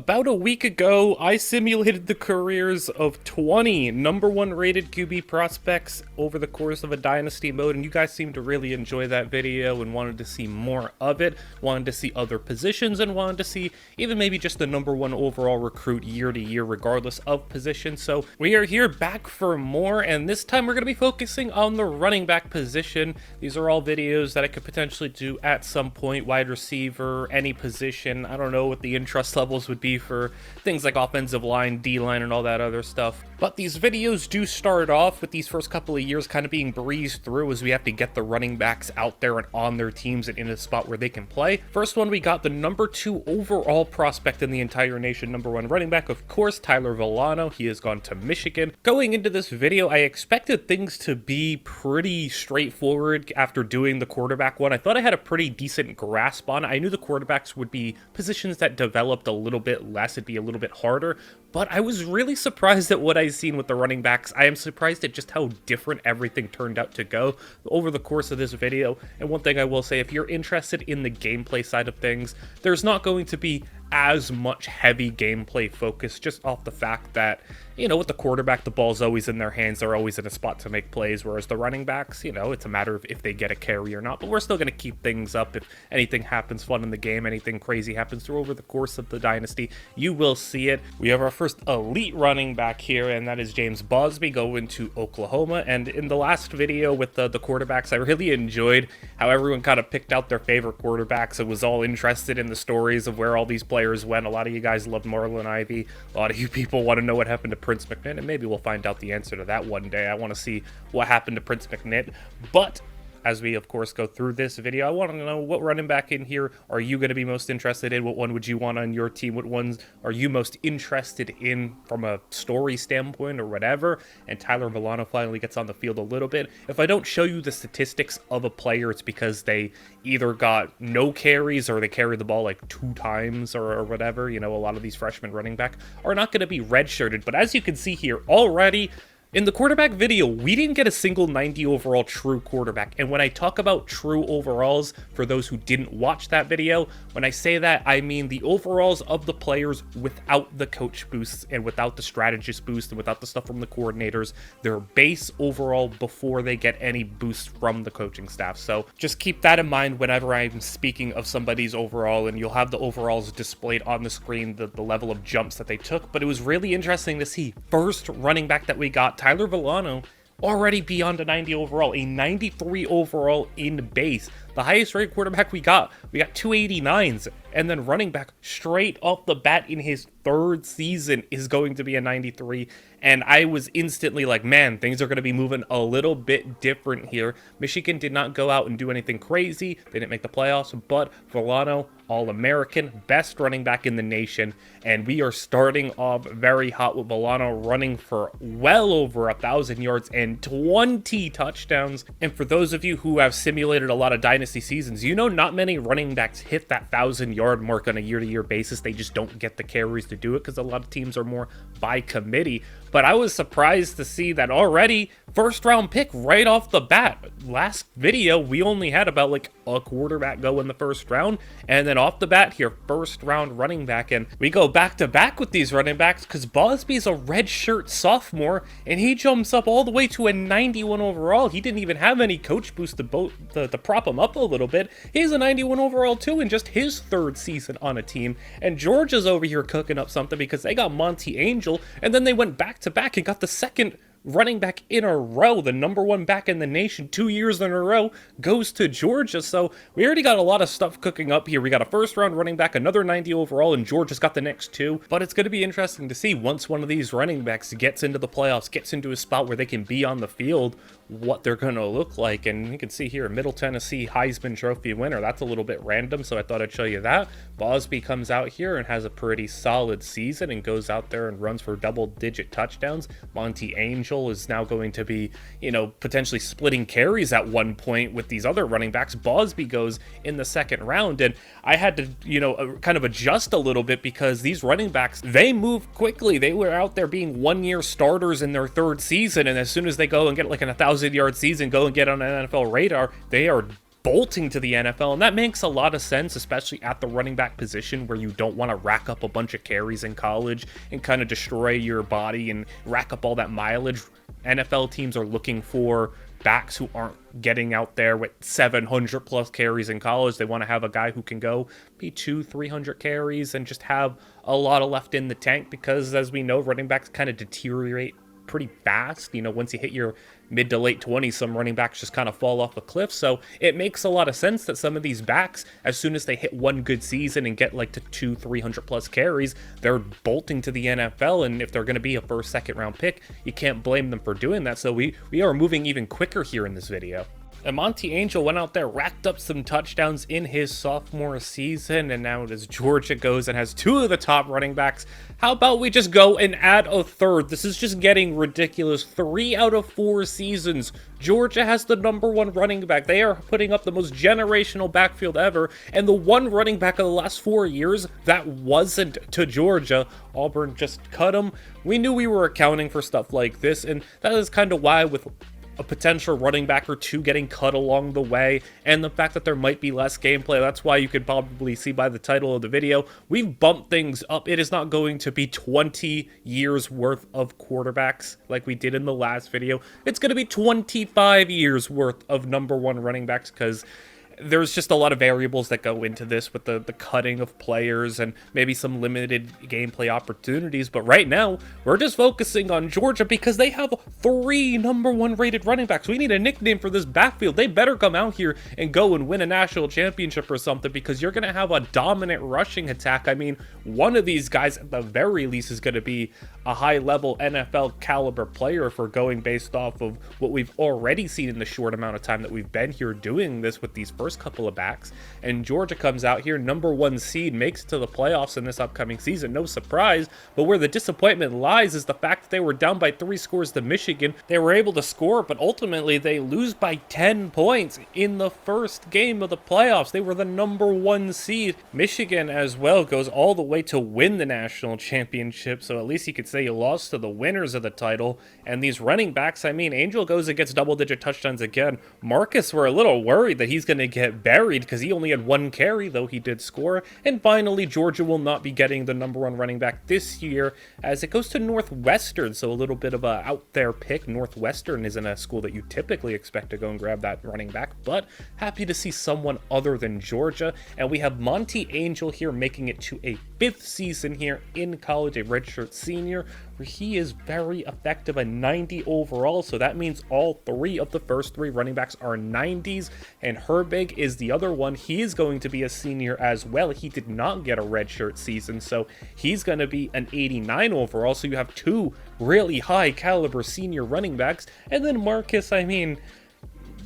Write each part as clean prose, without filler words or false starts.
About a week ago, I simulated the careers of 20 number one rated QB prospects over the course of a Dynasty mode, and you guys seemed to really enjoy that video and wanted to see more of it, wanted to see other positions, and wanted to see even maybe just the number one overall recruit year to year, regardless of position. So we are here back for more, and this time we're going to be focusing on the running back position. These are all videos that I could potentially do at some point, wide receiver, any position. I don't know what the interest levels would be for things like offensive line, D-line, and all that other stuff. But these videos do start off with these first couple of years kind of being breezed through as we have to get the running backs out there and on their teams and in a spot where they can play. First one, we got the number 2 overall prospect in the entire nation, number 1 running back, of course, Tyler Villano. He has gone to Michigan. Going into this video, I expected things to be pretty straightforward after doing the quarterback one. I thought I had a pretty decent grasp on it. I knew the quarterbacks would be positions that developed a little bit less, it'd be a little bit harder, but I was really surprised at what I've seen with the running backs. I am surprised at just how different everything turned out to go over the course of this video. And one thing I will say, if you're interested in the gameplay side of things, there's not going to be as much heavy gameplay focus, just off the fact that, you know, with the quarterback, the ball's always in their hands, they're always in a spot to make plays, whereas the running backs, you know, it's a matter of if they get a carry or not. But we're still going to keep things up. If anything happens fun in the game, anything crazy happens through over the course of the Dynasty, you will see it. We have our first elite running back here, and that is James Bosby going to Oklahoma. And in the last video with the quarterbacks, I really enjoyed how everyone kind of picked out their favorite quarterbacks and was all interested in the stories of where all these players went. A lot of you guys loved Marlon Ivy. A lot of you people want to know what happened to Prince McNitt, and maybe we'll find out the answer to that one day. I want to see what happened to Prince McNitt. But as we, of course, go through this video, I want to know, what running back in here are you going to be most interested in? What one would you want on your team? What ones are you most interested in from a story standpoint or whatever? And Tyler Villano finally gets on the field a little bit. If I don't show you the statistics of a player, it's because they either got no carries or they carried the ball like 2 times or whatever. You know, a lot of these freshman running back are not going to be redshirted. But as you can see here already, in the quarterback video, we didn't get a single 90 overall true quarterback. And when I talk about true overalls, for those who didn't watch that video, when I say that, I mean the overalls of the players without the coach boosts and without the strategist boost and without the stuff from the coordinators, their base overall before they get any boost from the coaching staff. So just keep that in mind whenever I'm speaking of somebody's overall, and you'll have the overalls displayed on the screen, the level of jumps that they took. But it was really interesting to see first running back that we got, Tyler Villano, already beyond a 90 overall, a 93 overall in base. The highest rated quarterback we got 289s, and then running back straight off the bat in his 3rd season is going to be a 93. And I was instantly like, man, things are going to be moving a little bit different here. Michigan did not go out and do anything crazy. They didn't make the playoffs, but Villano, All-American, best running back in the nation. And we are starting off very hot with Villano running for well over 1,000 yards and 20 touchdowns. And for those of you who have simulated a lot of Dynasty seasons, you know not many running backs hit that 1,000-yard mark on a year-to-year basis. They just don't get the carries to do it because a lot of teams are more by committee. But I was surprised to see that already, first round pick right off the bat. Last video, we only had about like a quarterback go in the first round, and then off the bat here, first round running back. And we go back to back with these running backs because Bosby's a redshirt sophomore, and he jumps up all the way to a 91 overall. He didn't even have any coach boost to prop him up a little bit. He's a 91 overall too in just his 3rd season on a team. And Georgia's over here cooking up something because they got Monty Angel, and then they went back to back and got the second running back in a row, the number 1 back in the nation 2 years in a row, goes to Georgia. So we already got a lot of stuff cooking up here. We got a first round running back, another 90 overall, and Georgia's got the next 2. But it's going to be interesting to see once one of these running backs gets into the playoffs, gets into a spot where they can be on the field, what they're going to look like. And you can see here, Middle Tennessee Heisman Trophy winner. That's a little bit random, so I thought I'd show you that. Bosby comes out here and has a pretty solid season and goes out there and runs for double-digit touchdowns. Monty Angel is now going to be, you know, potentially splitting carries at one point with these other running backs. Bosby goes in the 2nd round, and I had to, you know, kind of adjust a little bit because these running backs, they move quickly. They were out there being 1-year starters in their 3rd season, and as soon as they go and get like an 1,000-yard season, go and get on an NFL radar, they are bolting to the NFL, and that makes a lot of sense, especially at the running back position where you don't want to rack up a bunch of carries in college and kind of destroy your body and rack up all that mileage. NFL teams are looking for backs who aren't getting out there with 700 plus carries in college. They want to have a guy who can go be 200-300 carries and just have a lot of left in the tank, because as we know, running backs kind of deteriorate pretty fast. You know, once you hit your mid to late 20s, some running backs just kind of fall off a cliff. So it makes a lot of sense that some of these backs, as soon as they hit one good season and get like to 200-300 plus carries, they're bolting to the NFL. And if they're going to be a first, second round pick, you can't blame them for doing that. So we are moving even quicker here in this video. And Monty Angel went out there, racked up some touchdowns in his sophomore season, and now as Georgia goes and has two of the top running backs, how about we just go and add a third? This is just getting ridiculous. 3 out of 4 seasons, Georgia has the #1 running back. They are putting up the most generational backfield ever, and the one running back of the last 4 years that wasn't to Georgia, Auburn just cut him. We knew we were accounting for stuff like this, and that is kind of why, with a potential running back or two getting cut along the way, and the fact that there might be less gameplay, that's why you could probably see by the title of the video, we've bumped things up. It is not going to be 20 years worth of quarterbacks like we did in the last video. It's going to be 25 years worth of #1 running backs, because there's just a lot of variables that go into this with the cutting of players and maybe some limited gameplay opportunities. But right now, we're just focusing on Georgia because they have 3 #1 rated running backs. We need a nickname for this backfield. They better come out here and go and win a national championship or something, because you're going to have a dominant rushing attack. I mean, one of these guys at the very least is going to be a high-level NFL caliber player if we're going based off of what we've already seen in the short amount of time that we've been here doing this with these first couple of backs. And Georgia comes out here, #1 seed, makes it to the playoffs in this upcoming season. No surprise, but where the disappointment lies is the fact that they were down by 3 scores to Michigan. They were able to score, but ultimately they lose by 10 points in the first game of the playoffs. They were the #1 seed. Michigan as well goes all the way to win the national championship, so at least you could say you lost to the winners of the title. And these running backs, I mean, Angel goes and gets double-digit touchdowns again. Marcus, we're a little worried that he's going to get buried because he only had 1 carry, though he did score. And finally, Georgia will not be getting the #1 running back this year, as it goes to Northwestern, so a little bit of a out there pick. Northwestern isn't a school that you typically expect to go and grab that running back, but happy to see someone other than Georgia. And we have Monty Angel here making it to a 5th season here in college, a redshirt senior, where he is very effective, a 90 overall. So that means all 3 of the first 3 running backs are 90s, and Herbig is the other one. He is going to be a senior as well. He did not get a redshirt season, so he's going to be an 89 overall. So you have 2 really high caliber senior running backs. And then Marcus, I mean,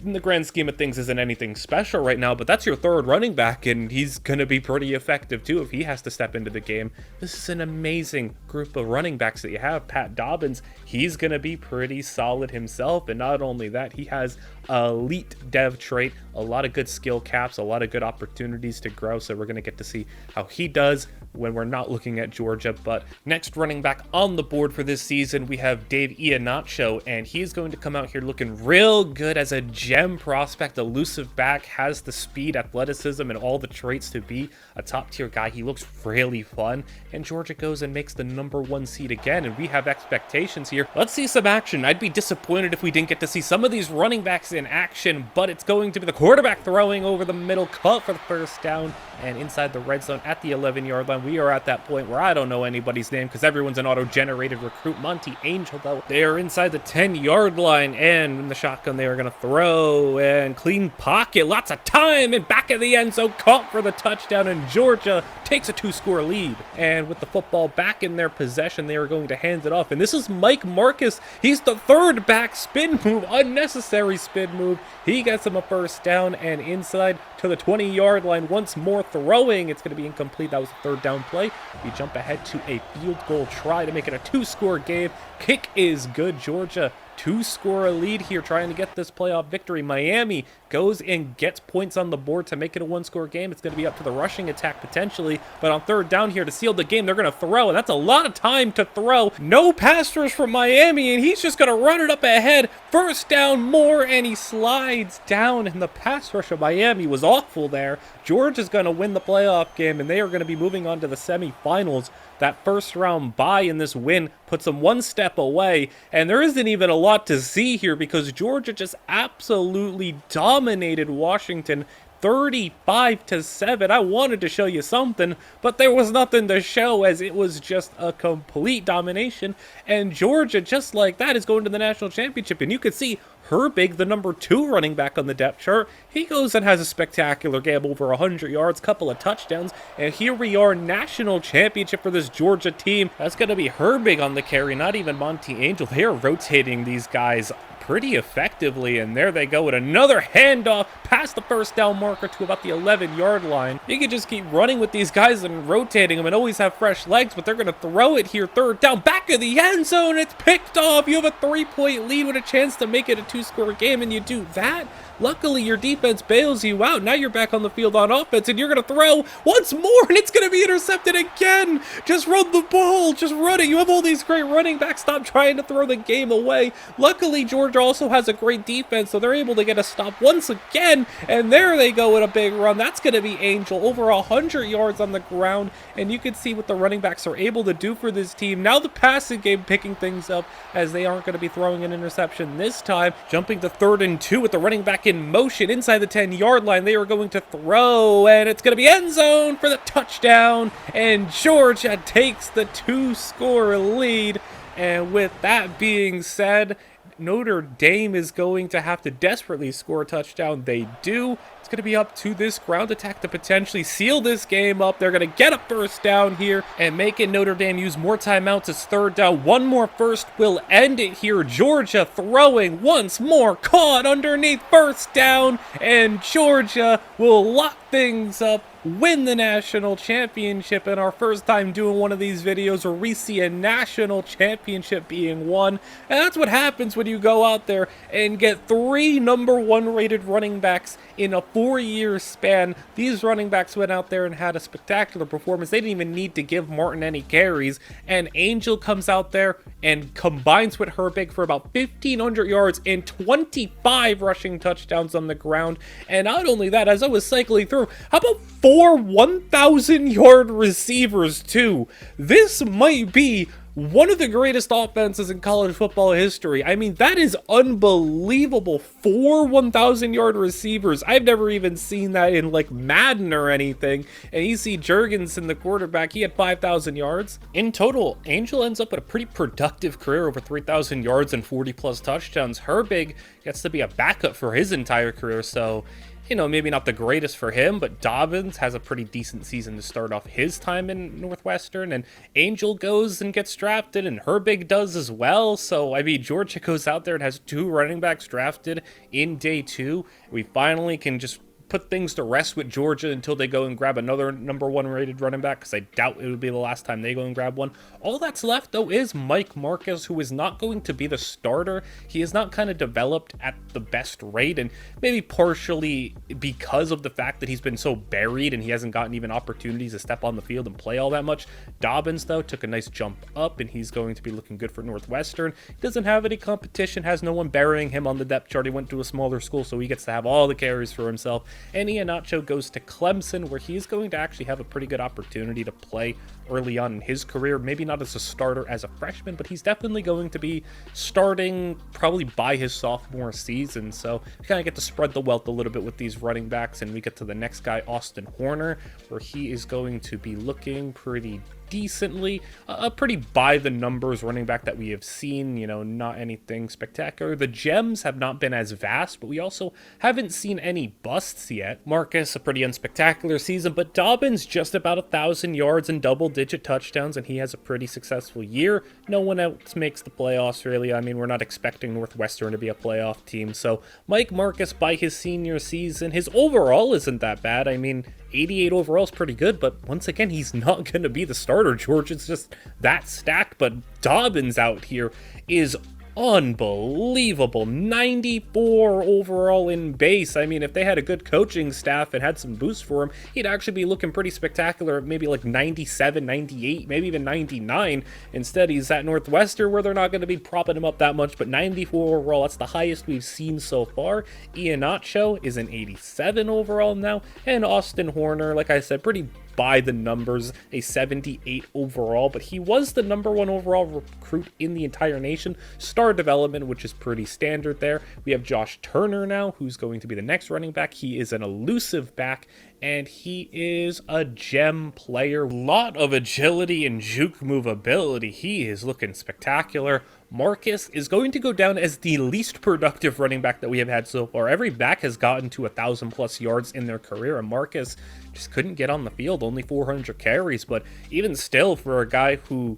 in the grand scheme of things, isn't anything special right now, but that's your 3rd running back, and he's going to be pretty effective too if he has to step into the game. This is an amazing group of running backs that you have. Pat Dobbins, he's going to be pretty solid himself, and not only that, he has elite dev trait, a lot of good skill caps, a lot of good opportunities to grow, so we're going to get to see how he does when we're not looking at Georgia. But next running back on the board for this season, we have Dave Iannaccio, and he's going to come out here looking real good as a gem prospect, elusive back, has the speed, athleticism, and all the traits to be a top-tier guy. He looks really fun, and Georgia goes and makes the #1 seed again, and we have expectations here. Let's see some action. I'd be disappointed if we didn't get to see some of these running backs in action, but it's going to be the quarterback throwing over the middle, cut for the first down, and inside the red zone at the 11-yard line. We are at that point where I don't know anybody's name because everyone's an auto-generated recruit. Monty Angel, though, they are inside the 10-yard line, and in the shotgun, they are going to throw, and clean pocket, lots of time, and back of the end zone, caught for the touchdown, and Georgia takes a 2-score lead. And with the football back in their possession, they are going to hand it off, and this is Mike Marcus. He's the 3rd back, spin move, unnecessary spin move. He gets him a first down, and inside to the 20-yard line once more, throwing. It's going to be incomplete. That was a 3rd down play. We jump ahead to a field goal try to make it a 2-score game. Kick is good. Georgia 2-score lead here, trying to get this playoff victory. Miami goes and gets points on the board to make it a 1-score game. It's going to be up to the rushing attack potentially, but on third down here to seal the game, they're going to throw, and that's a lot of time to throw. No pass rush from Miami, and he's just going to run it up ahead. First down, more, and he slides down, and the pass rush of Miami was awful there. Georgia's going to win the playoff game, and they are going to be moving on to the semifinals. That first round bye in this win puts them one step away, and there isn't even a lot to see here because Georgia just absolutely dominated Washington 35-7. I wanted to show you something, but there was nothing to show as it was just a complete domination, and Georgia, just like that, is going to the national championship. And you can see Herbig, the number 2 running back on the depth chart, he goes and has a spectacular game, over 100 yards, couple of touchdowns, and here we are, national championship for this Georgia team. That's going to be Herbig on the carry, not even Monty Angel. They are rotating these guys pretty effectively, and there they go with another handoff past the first down marker to about the 11-yard line. You can just keep running with these guys and rotating them and always have fresh legs, but they're going to throw it here, third down, back of the end zone. It's picked off. You have a 3-point lead with a chance to make it a 2-score game, and you do that. Luckily, your defense bails you out. Now you're back on the field on offense, and you're going to throw once more, and it's going to be intercepted again. Just run the ball. Just run it. You have all these great running backs. Stop trying to throw the game away. Luckily, Georgia also has a great defense, so they're able to get a stop once again, and there they go with a big run. That's going to be Angel, over 100 yards on the ground, and you can see what the running backs are able to do for this team. Now the passing game picking things up as they aren't going to be throwing an interception this time. Jumping to 3rd and 2 with the running back in motion inside the 10-yard line. They are going to throw, and it's going to be end zone for the touchdown, and Georgia takes the 2-score lead. And with that being said, Notre Dame is going to have to desperately score a touchdown. They do. It's going to be up to this ground attack to potentially seal this game up. They're going to get a first down here and making Notre Dame use more timeouts as third down. One more first will end it here. Georgia throwing once more, caught underneath, first down, and Georgia will lock things up, win the national championship, and our first time doing one of these videos where we see a national championship being won. And that's what happens when you go out there and get 3 number 1 rated running backs in a 4-year span. These running backs went out there and had a spectacular performance. They didn't even need to give Martin any carries, and Angel comes out there and combines with Herbig for about 1,500 yards and 25 rushing touchdowns on the ground. And not only that, as I was cycling through, how about 4 1,000-yard receivers too? This might be one of the greatest offenses in college football history. I mean, that is unbelievable. 4 1,000-yard receivers. I've never even seen that in like Madden or anything. And you see Jurgensen, the quarterback, he had 5,000 yards. In total, Angel ends up with a pretty productive career, over 3,000 yards and 40+ touchdowns. Herbig gets to be a backup for his entire career, so you know, maybe not the greatest for him, but Dobbins has a pretty decent season to start off his time in Northwestern, and Angel goes and gets drafted, and Herbig does as well. So, I mean, Georgia goes out there and has 2 running backs drafted in day 2. We finally can just put things to rest with Georgia until they go and grab another number 1 rated running back, because I doubt it would be the last time they go and grab one. All that's left, though, is Mike Marcus, who is not going to be the starter. He is not kind of developed at the best rate, and maybe partially because of the fact that he's been so buried and he hasn't gotten even opportunities to step on the field and play all that much. Dobbins, though, took a nice jump up, and he's going to be looking good for Northwestern. He doesn't have any competition, has no one burying him on the depth chart. He went to a smaller school, so he gets to have all the carries for himself. And Iheanacho goes to Clemson, where he's going to actually have a pretty good opportunity to play early on in his career. Maybe not as a starter as a freshman, but he's definitely going to be starting probably by his sophomore season. So we kind of get to spread the wealth a little bit with these running backs, and we get to the next guy, Austin Horner, where he is going to be looking pretty decently, a pretty by the numbers running back that we have seen, you know, not anything spectacular. The gems have not been as vast, but we also haven't seen any busts yet. Marcus, a pretty unspectacular season, but Dobbins just about 1,000 yards and double-digit touchdowns, and he has a pretty successful year. No one else makes the playoffs, really. I mean, we're not expecting Northwestern to be a playoff team, so Mike Marcus, by his senior season, his overall isn't that bad. I mean, 88 overall is pretty good, but once again, he's not going to be the starter, George. It's just that stacked, but Dobbins out here is Unbelievable. 94 overall in base. I mean, if they had a good coaching staff and had some boost for him, he'd actually be looking pretty spectacular at maybe like 97, 98, maybe even 99. Instead, he's at Northwestern where they're not going to be propping him up that much, but 94 overall, that's the highest we've seen so far. Iheanacho is an 87 overall now, and Austin Horner, like I said, pretty by the numbers, a 78 overall, but he was the #1 overall recruit in the entire nation. Star development, which is pretty standard there. We have Josh Turner now, who's going to be the next running back. He is an elusive back, and he is a gem player. Lot of agility and juke movability. He is looking spectacular. Marcus is going to go down as the least productive running back that we have had so far. Every back has gotten to 1,000+ yards in their career, and Marcus just couldn't get on the field, only 400 carries. But even still, for a guy who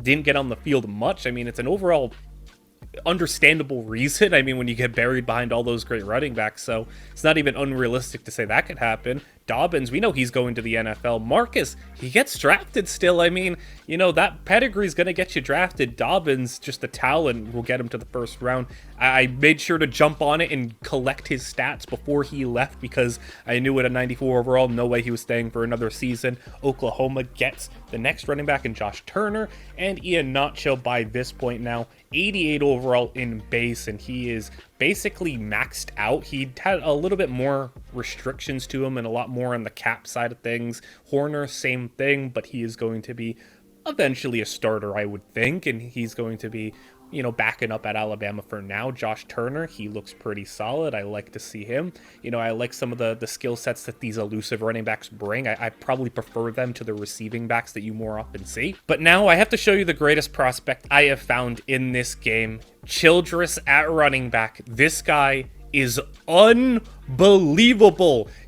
didn't get on the field much, I mean, it's an overall understandable reason. I mean, when you get buried behind all those great running backs, so it's not even unrealistic to say that could happen. Dobbins, we know he's going to the NFL. Marcus, he gets drafted still. I mean, you know, that pedigree is going to get you drafted. Dobbins, just the talent will get him to the first round. I made sure to jump on it and collect his stats before he left because I knew at a 94 overall, no way he was staying for another season. Oklahoma gets the next running back in Josh Turner, and Iheanacho by this point now, 88 overall in base, and he is basically maxed out. He had a little bit more restrictions to him and a lot more on the cap side of things. Horner, same thing, but he is going to be eventually a starter, I would think, and he's going to be, you know, backing up at Alabama for now. Josh Turner, he looks pretty solid. I like to see him. You know, I like some of the skill sets that these elusive running backs bring. I probably prefer them to the receiving backs that you more often see. But now I have to show you the greatest prospect I have found in this game. Childress at running back. This guy is unbelievable.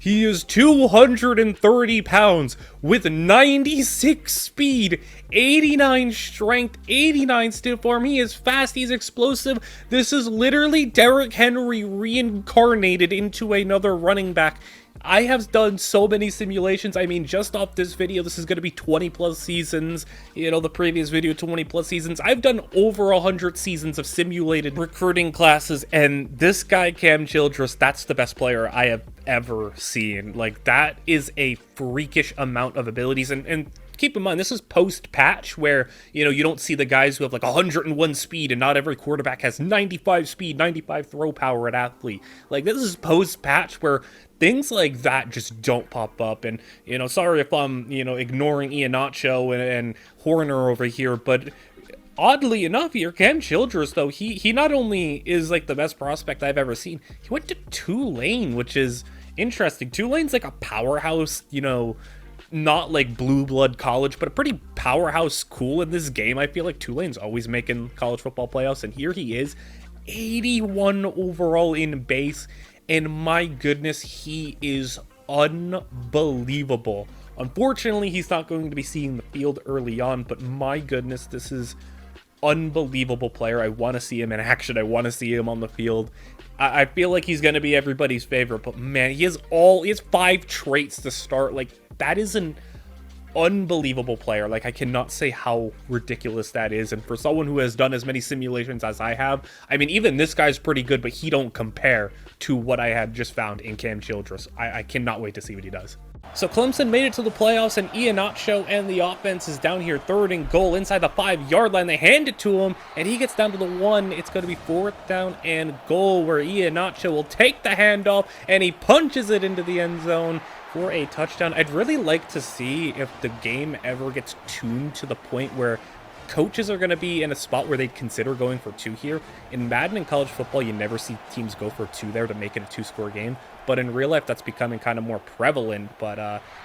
He is 230 pounds with 96 speed, 89 strength, 89 stiff arm. He is fast, he's explosive. This is literally Derrick Henry reincarnated into another running back. I have done so many simulations. I mean, just off this video, this is going to be 20+ seasons. You know, the previous video, 20+ seasons. I've done over 100 seasons of simulated recruiting classes, and this guy, Cam Childress, that's the best player I have ever seen. Like, that is a freakish amount of abilities, and keep in mind, this is post-patch where, you know, you don't see the guys who have like 101 speed and not every quarterback has 95 speed, 95 throw power at athlete. Like, this is post-patch where things like that just don't pop up. And, you know, sorry if I'm, you know, ignoring Iheanacho and Horner over here, but oddly enough here, Cam Childress, though, he not only is like the best prospect I've ever seen, he went to Tulane, which is interesting. Tulane's like a powerhouse, you know, not like blue blood college, but a pretty powerhouse school in this game. I feel like Tulane's always making college football playoffs, and here he is, 81 overall in base, and my goodness, he is unbelievable. Unfortunately, he's not going to be seeing the field early on, but my goodness, this is unbelievable player. I want to see him in action. I want to see him on the field. I feel like he's going to be everybody's favorite, but man, he has 5 traits to start. Like, that is an unbelievable player. Like, I cannot say how ridiculous that is. And for someone who has done as many simulations as I have, I mean, even this guy's pretty good, but he don't compare to what I had just found in Cam Childress. I cannot wait to see what he does. So Clemson made it to the playoffs, and Iheanacho and the offense is down here 3rd and goal inside the 5-yard line. They hand it to him, and he gets down to the 1. It's going to be 4th down and goal, where Iheanacho will take the handoff, and he punches it into the end zone for a touchdown. I'd really like to see if the game ever gets tuned to the point where coaches are going to be in a spot where they'd consider going for 2 here. In Madden and college football, you never see teams go for 2 there to make it a 2-score game. But in real life, that's becoming kind of more prevalent. But,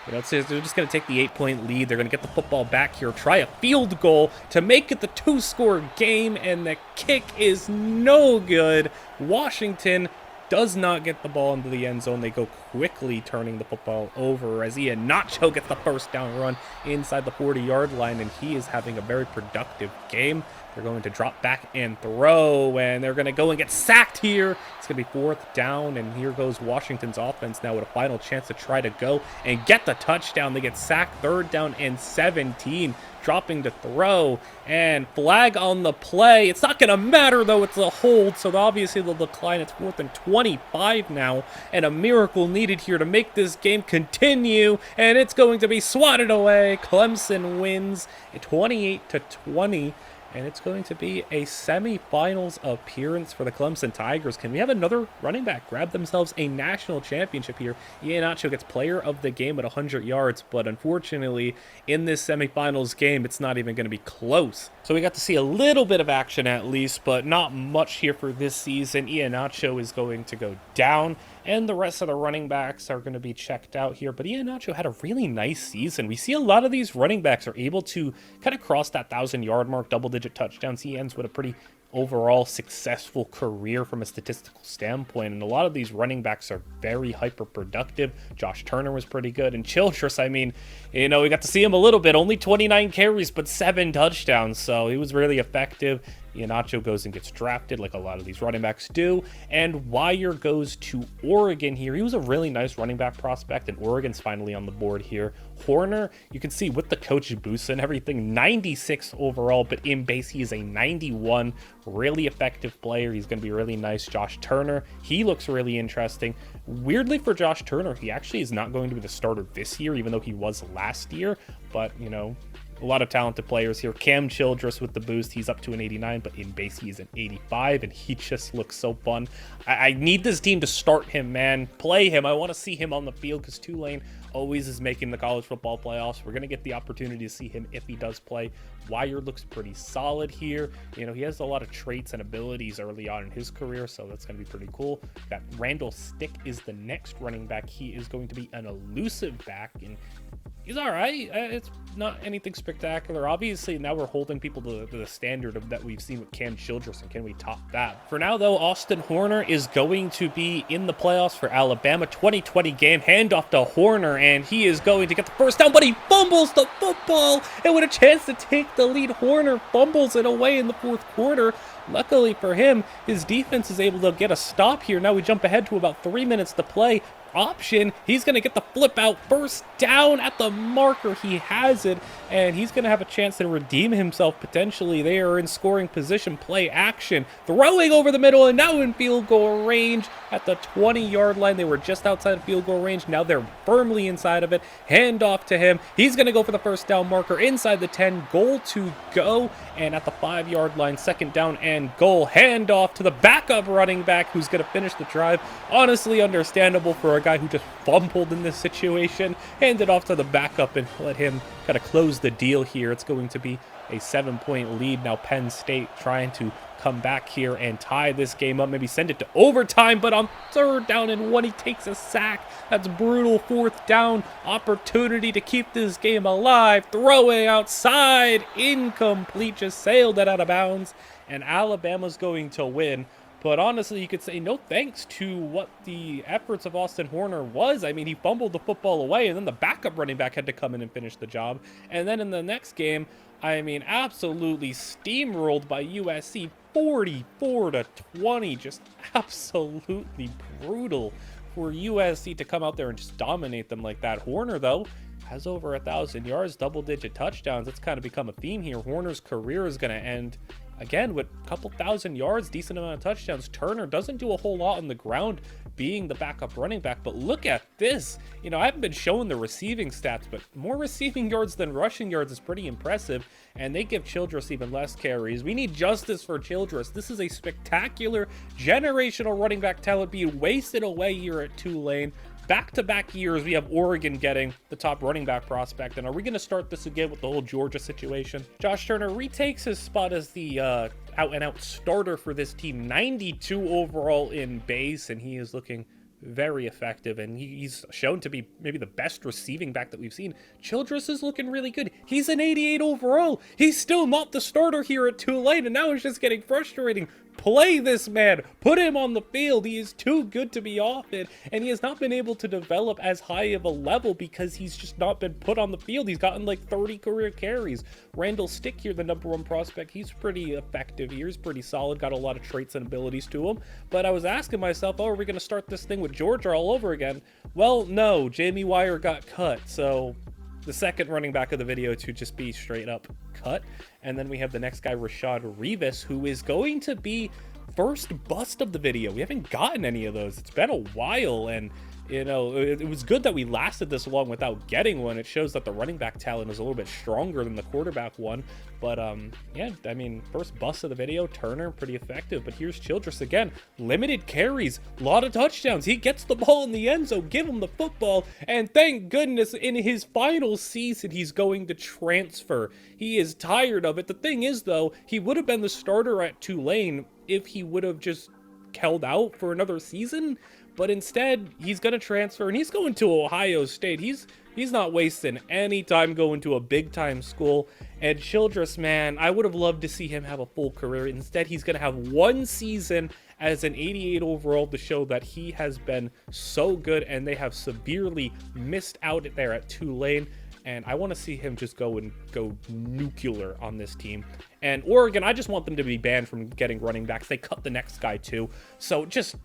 you know, they're just going to take the 8-point lead. They're going to get the football back here, try a field goal to make it the 2-score game, and the kick is no good. Washington does not get the ball into the end zone. They go quickly turning the football over as Iheanacho gets the first down run inside the 40-yard line, and he is having a very productive game. They're going to drop back and throw, and they're going to go and get sacked here. It's going to be 4th down, and here goes Washington's offense now with a final chance to try to go and get the touchdown. They get sacked, 3rd down and 17. dropping to throw, and flag on the play. It's not going to matter, though. It's a hold, so obviously they'll decline. It's 4th and 25 now, and a miracle needed here to make this game continue, and it's going to be swatted away. Clemson wins 28-20. And it's going to be a semifinals appearance for the Clemson Tigers. Can we have another running back grab themselves a national championship here? Iheanacho gets player of the game at 100 yards, but unfortunately, in this semifinals game, it's not even going to be close. So we got to see a little bit of action at least, but not much here for this season. Iheanacho is going to go down, and the rest of the running backs are going to be checked out here. But Iheanacho had a really nice season. We see a lot of these running backs are able to kind of cross that 1,000-yard mark, double-digit touchdowns. He ends with a pretty overall successful career from a statistical standpoint, and a lot of these running backs are very hyper productive. Josh Turner was pretty good, and Childress, I mean, you know, we got to see him a little bit, only 29 carries but 7 touchdowns, so he was really effective. Iheanacho goes and gets drafted like a lot of these running backs do, and Wire goes to Oregon here. He was a really nice running back prospect, and Oregon's finally on the board here. Horner, you can see with the coach boost and everything, 96 overall, but in base he is a 91. Really effective player. He's going to be really nice. Josh Turner, he looks really interesting. Weirdly for Josh Turner, he actually is not going to be the starter this year, even though he was last year, but you know, a lot of talented players here. Cam Childress with the boost, he's up to an 89, but in base he's an 85, and he just looks so fun. I need this team to start him, man. Play him. I want to see him on the field because Tulane always is making the college football playoffs. We're going to get the opportunity to see him if he does play. Wire looks pretty solid here. You know, he has a lot of traits and abilities early on in his career, so that's going to be pretty cool. That Randall Stick is the next running back. He is going to be an elusive back, and he's all right. It's not anything spectacular. Obviously, now we're holding people to the standard of that we've seen with Cam Childress, and can we top that? For now, though, Austin Horner is going to be in the playoffs for Alabama. 2020 game, handoff to Horner, and he is going to get the first down, but he fumbles the football, and with a chance to take the lead, Horner fumbles it away in the 4th quarter. Luckily for him, his defense is able to get a stop here. Now we jump ahead to about 3 minutes to play. Option, he's going to get the flip out, first down at the marker. He has it, and he's going to have a chance to redeem himself potentially. They are in scoring position, play action, throwing over the middle, and now in field goal range at the 20-yard line. They were just outside of field goal range. Now they're firmly inside of it. Hand off to him. He's going to go for the first down marker inside the 10. Goal to go, and at the 5-yard line, 2nd down and goal. Hand off to the backup running back who's going to finish the drive. Honestly understandable for a guy who just fumbled in this situation. Hand it off to the backup and let him kind of close the deal here. It's going to be a 7-point lead. Now Penn State trying to come back here and tie this game up, maybe send it to overtime, but on 3rd down and 1, he takes a sack. That's brutal. 4th down opportunity to keep this game alive. Throwing outside, incomplete, just sailed it out of bounds, and Alabama's going to win. But honestly, you could say no thanks to what the efforts of Austin Horner was. I mean, he fumbled the football away, and then the backup running back had to come in and finish the job. And then in the next game, I mean, absolutely steamrolled by USC, 44-20. Just absolutely brutal for USC to come out there and just dominate them like that. Horner, though, has over 1,000 yards, double-digit touchdowns. That's kind of become a theme here. Horner's career is going to end again with a couple thousand yards, decent amount of touchdowns. Turner doesn't do a whole lot on the ground being the backup running back, but look at this. You know, I haven't been showing the receiving stats, but more receiving yards than rushing yards is pretty impressive, and they give Childress even less carries. We need justice for Childress. This is a spectacular generational running back talent being wasted away here at Tulane. Back-to-back years, we have Oregon getting the top running back prospect. And are we going to start this again with the whole Georgia situation? Josh Turner retakes his spot as the out-and-out starter for this team. 92 overall in base, and he is looking very effective, and he's shown to be maybe the best receiving back that we've seen. Childress is looking really good. He's an 88 overall. He's still not the starter here at Tulane, and now it's just getting frustrating. Play this man. Put him on the field. He is too good to be off it, and he has not been able to develop as high of a level because he's just not been put on the field. He's gotten like 30 career carries. Randall Stick here, the #1 prospect, he's pretty effective here. He's pretty solid, got a lot of traits and abilities to him. But I was asking myself, oh, are we going to start this thing with Georgia all over again? Well, no. Jamie Wire got cut, so the second running back of the video to just be straight up cut. And then we have the next guy, Rashad Revis, who is going to be first bust of the video. We haven't gotten any of those. It's been a while, and you know, it was good that we lasted this long without getting one. It shows that the running back talent is a little bit stronger than the quarterback one. But yeah, I mean, first bust of the video, Turner, pretty effective. But here's Childress again, limited carries, a lot of touchdowns. He gets the ball in the end zone, give him the football, and thank goodness in his final season, he's going to transfer. He is tired of it. The thing is, though, he would have been the starter at Tulane if he would have just held out for another season. But instead, he's going to transfer, and he's going to Ohio State. He's not wasting any time going to a big-time school. And Childress, man, I would have loved to see him have a full career. Instead, he's going to have one season as an 88 overall to show that he has been so good, and they have severely missed out there at Tulane. And I want to see him just go nuclear on this team. And Oregon, I just want them to be banned from getting running backs. They cut the next guy too. So just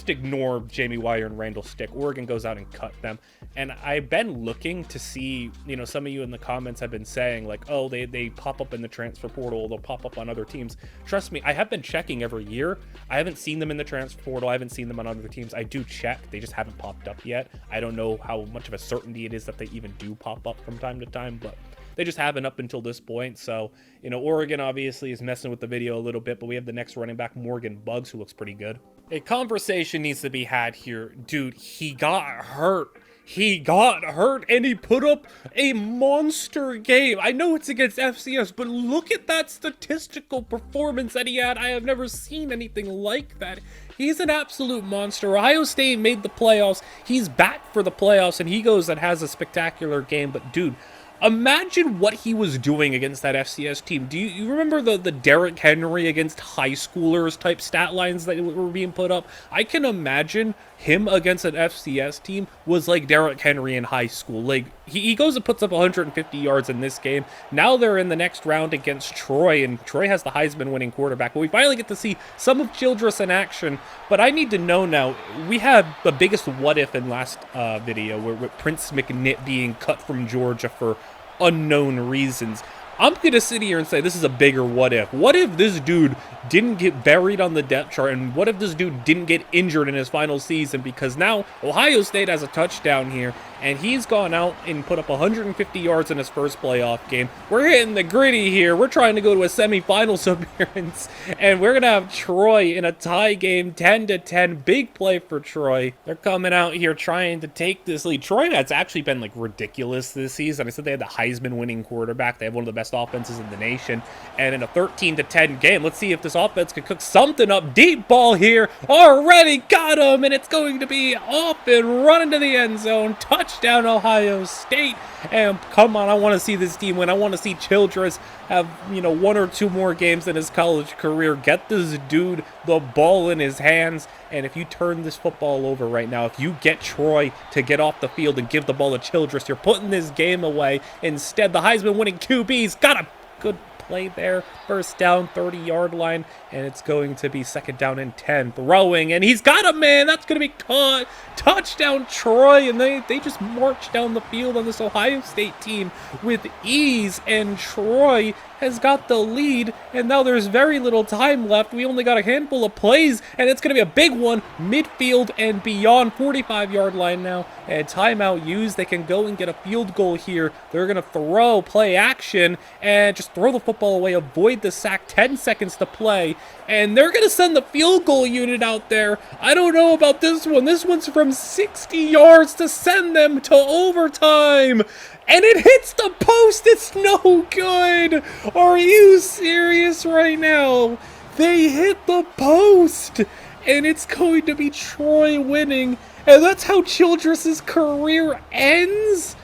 ignore Jamie Wire and Randall Stick. Oregon goes out and cut them. And I've been looking to see, you know, some of you in the comments have been saying like, oh, they pop up in the transfer portal. They'll pop up on other teams. Trust me, I have been checking every year. I haven't seen them in the transfer portal. I haven't seen them on other teams. I do check. They just haven't popped up yet. I don't know how much of a certainty it is that they even do pop up from time to time, but they just haven't up until this point. So, you know, Oregon obviously is messing with the video a little bit, but we have the next running back, Morgan Buggs, who looks pretty good. A conversation needs to be had here. Dude, he got hurt. He got hurt, and he put up a monster game. I know it's against FCS, but look at that statistical performance that he had. I have never seen anything like that. He's an absolute monster. Ohio State made the playoffs. He's back for the playoffs, and he goes and has a spectacular game. But, dude, imagine what he was doing against that FCS team. Do you remember the Derrick Henry against high schoolers type stat lines that were being put up? I can imagine him against an FCS team was like Derrick Henry in high school. Like, he goes and puts up 150 yards in this game. Now they're in the next round against Troy, and Troy has the Heisman winning quarterback. But we finally get to see some of Childress in action. But I need to know now, we had the biggest what if in last video, with Prince McNitt being cut from Georgia for unknown reasons. I'm going to sit here and say this is a bigger what if. What if this dude didn't get buried on the depth chart, and what if this dude didn't get injured in his final season? Because now Ohio State has a touchdown here, and he's gone out and put up 150 yards in his first playoff game. We're hitting the gritty here. We're trying to go to a semifinals appearance, and we're going to have Troy in a tie game, 10-10. Big play for Troy. They're coming out here trying to take this lead. Troy has actually been like ridiculous this season. I said they had the Heisman winning quarterback. They have one of the best offenses in the nation, and in a 13-10 game, let's see if this offense can cook something up. Deep ball here, already got him, and it's going to be off and running to the end zone. Touchdown Ohio State. And come on, I want to see this team win. I want to see Childress have, you know, one or two more games in his college career. Get this dude the ball in his hands. And if you turn this football over right now, if you get Troy to get off the field and give the ball to Childress, you're putting this game away. Instead, the Heisman winning QB's got a good play there. First down, 30-yard line, and it's going to be second down and 10. Throwing, and he's got a man. That's going to be caught. Touchdown, Troy, and they just march down the field on this Ohio State team with ease, and Troy has got the lead, and now there's very little time left. We only got a handful of plays, and it's going to be a big one, midfield and beyond, 45-yard line now, and timeout used. They can go and get a field goal here. They're going to throw, play action, and just throw the football away, avoid the sack, 10 seconds to play, and they're going to send the field goal unit out there. I don't know about this one. This one's from 60 yards to send them to overtime. And it hits the post. It's no good. Are you serious right now? They hit the post. And it's going to be Troy winning. And that's how Childress's career ends?